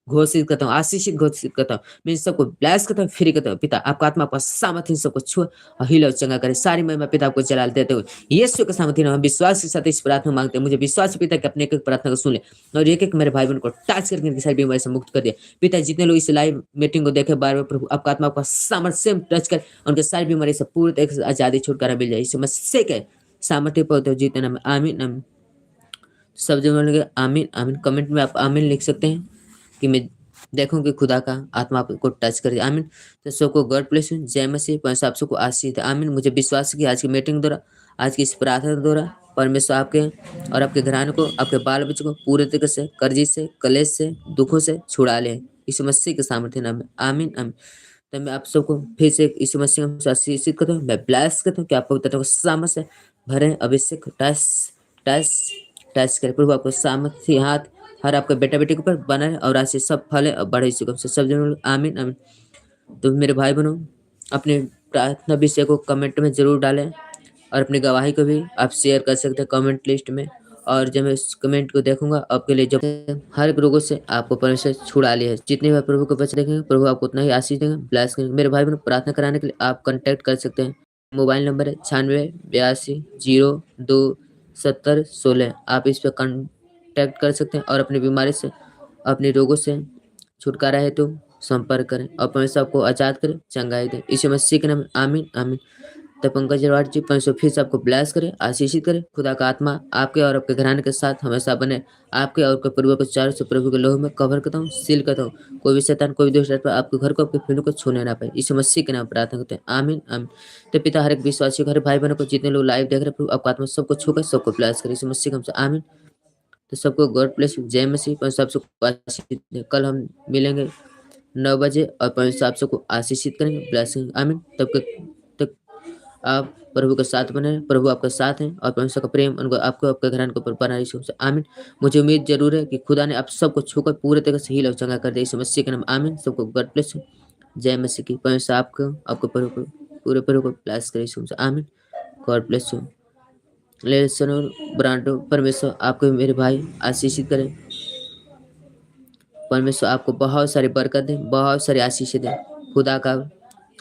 घोषित करता हूँ, मैं सबको ब्लेस करता हूँ, फ्री करता हूँ। पिता आपका आत्मा आपका सामर्थ्य सबको छुए और हिला चंगा करे। सारी महिमा पिता आपको जलाल देते हुए यीशु के सामर्थ्य हम विश्वास के साथ इस प्रार्थना मांगते हैं। मुझे विश्वास है पिता कि अपने एक प्रार्थना को सुन ले और एक मेरे भाई बहन को टच करके इनकी सारी बीमारी से मुक्त कर दिया। पिता जितने लोग इस लाइव मीटिंग को देखे बार बार प्रभु आपका आत्मा आपका सामर्थ्य से टच कर उनके सारी बीमारी से पूरी तरह से आजादी छुटकारा मिल जाए। यीशु मसीह के सामर्थ्य पर जीते नाम आमीन, आमीन। सब जन बोलेंगे आमीन, आमीन। कमेंट में आप आमीन लिख सकते हैं कि मैं देखूं कि खुदा का आत्मा आपको टच करे। आमीन। तो सबको गॉड ब्लेस यू, जय मसीह। परमेश्वर आप सबको आशीष दे। आमीन। मुझे विश्वास है कि आज की मीटिंग द्वारा, आज की इस प्रार्थना द्वारा परमेश्वर आपके और आपके घराने को, आपके बाल बच्चों को पूरे तरीके से कर्जी से, कलेश से, दुखों से छुड़ा ले यीशु मसीह के सामर्थ्य नाम में आमीन, आमीन। तो मैं आप सबको फिर से यीशु मसीह से आशीषित करता हूँ, मैं ब्लेस करता हूँ कि आप पवित्र को सामर्थ्य से भरे, अभिषेक टच टच टच करे। प्रभु आपको सामर्थ्य हाथ हर आपके बेटा बेटी के ऊपर बना है और आज सब फले और बढ़े इसी से सब जन आमीन, आमीन। तो मेरे भाई बहनों अपने प्रार्थना विषय को कमेंट में जरूर डालें और अपनी गवाही को भी आप शेयर कर सकते हैं कमेंट लिस्ट में। और जब मैं इस कमेंट को देखूंगा आपके लिए, जब हर एक रोगों से आपको परमेश्वर छुड़ा लिया है। जितने बार प्रभु को बच देखेंगे प्रभु आपको उतना ही आशीष देंगे, ब्लेस करेंगे। मेरे भाई बहनों प्रार्थना कराने के लिए आप कॉन्टैक्ट कर सकते हैं। मोबाइल नंबर है 96 82 0 2 70 16। आप इस पर कॉन्टैक्ट कर सकते हैं और अपनी बीमारी से, अपने रोगों से छुटकारा है तो संपर्क करें और परमेश्वर आपको आजाद करें, चंगाई दे। यीशु मसीह के नाम में आमीन, आमीन। तो पंकज अग्रवाल जी परमेश्वर फिर से आपको ब्लेस करे, आशीषित करे। खुदा का आत्मा आपके और आपके घराने के साथ हमेशा बने। आपके और आपके परिवार को चारों से प्रभु के लोह में कवर करता हूँ, सील करता हूँ। कोई भी शैतान, कोई भी दुष्ट आत्मा आपके घर को, आपके फैमिली को छूने ना पाए। यीशु मसीह के नाम प्रार्थना करते हैं, आमीन, आमीन। तो पिता हर एक विश्वासी को, हर भाई बहनों को, जितने लोग लाइव देख रहे हैं प्रभु आपका आत्मा सबको छूकर सबको ब्लेस करे। यीशु मसीह के नाम से आमीन। तो सबको गॉड ब्लेस यू, जय मसीह। पर सबको कल हम मिलेंगे 9 बजे और परमेश्वर आप सबको आशीषित करेंगे। ब्लेसिंग आमीन। तब तक आप प्रभु के साथ बने रहें, प्रभु आपके साथ हैं और परमेश्वर का प्रेम उनको आपको आपके घराने के ऊपर बना रही से आमीन। मुझे उम्मीद ज़रूर है कि खुदा ने आप सबको छूकर पूरे तरीके से हील और चंगा कर दिया। यीशु मसीह के नाम आमीन। सबको गॉड ब्लेस यू। जय मसीह की। परमेश्वर आपको आपके प्रभु को पूरे प्रभु को ब्लेस करे यीशु मसीह आमीन। God bless you. लेसन और ब्रांडो परमेश्वर आपको मेरे भाई आशीषित करें। परमेश्वर आपको बहुत सारी बरकत दें, बहुत सारी आशीषें दें। खुदा का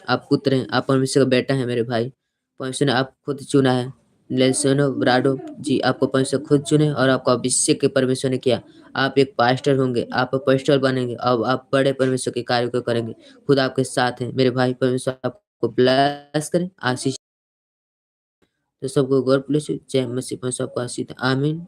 आप पुत्र हैं, आप परमेश्वर का बेटा हैं मेरे भाई। परमेश्वर ने आप खुद चुना है। लेसनो ब्राडो जी आपको परमेश्वर खुद चुने और आपको अभिषेक के परमेश्वर ने किया। आप एक पास्टर होंगे, आप पास्टर बनेंगे और आप बड़े परमेश्वर के कार्य को करेंगे। खुदा आपके साथ है मेरे भाई। परमेश्वर आपको ब्लेस करें, आशीष। तो सबको गॉड ब्लेस यू। जय मसीह। परमेश्वर आपको आशीष दे। आमीन।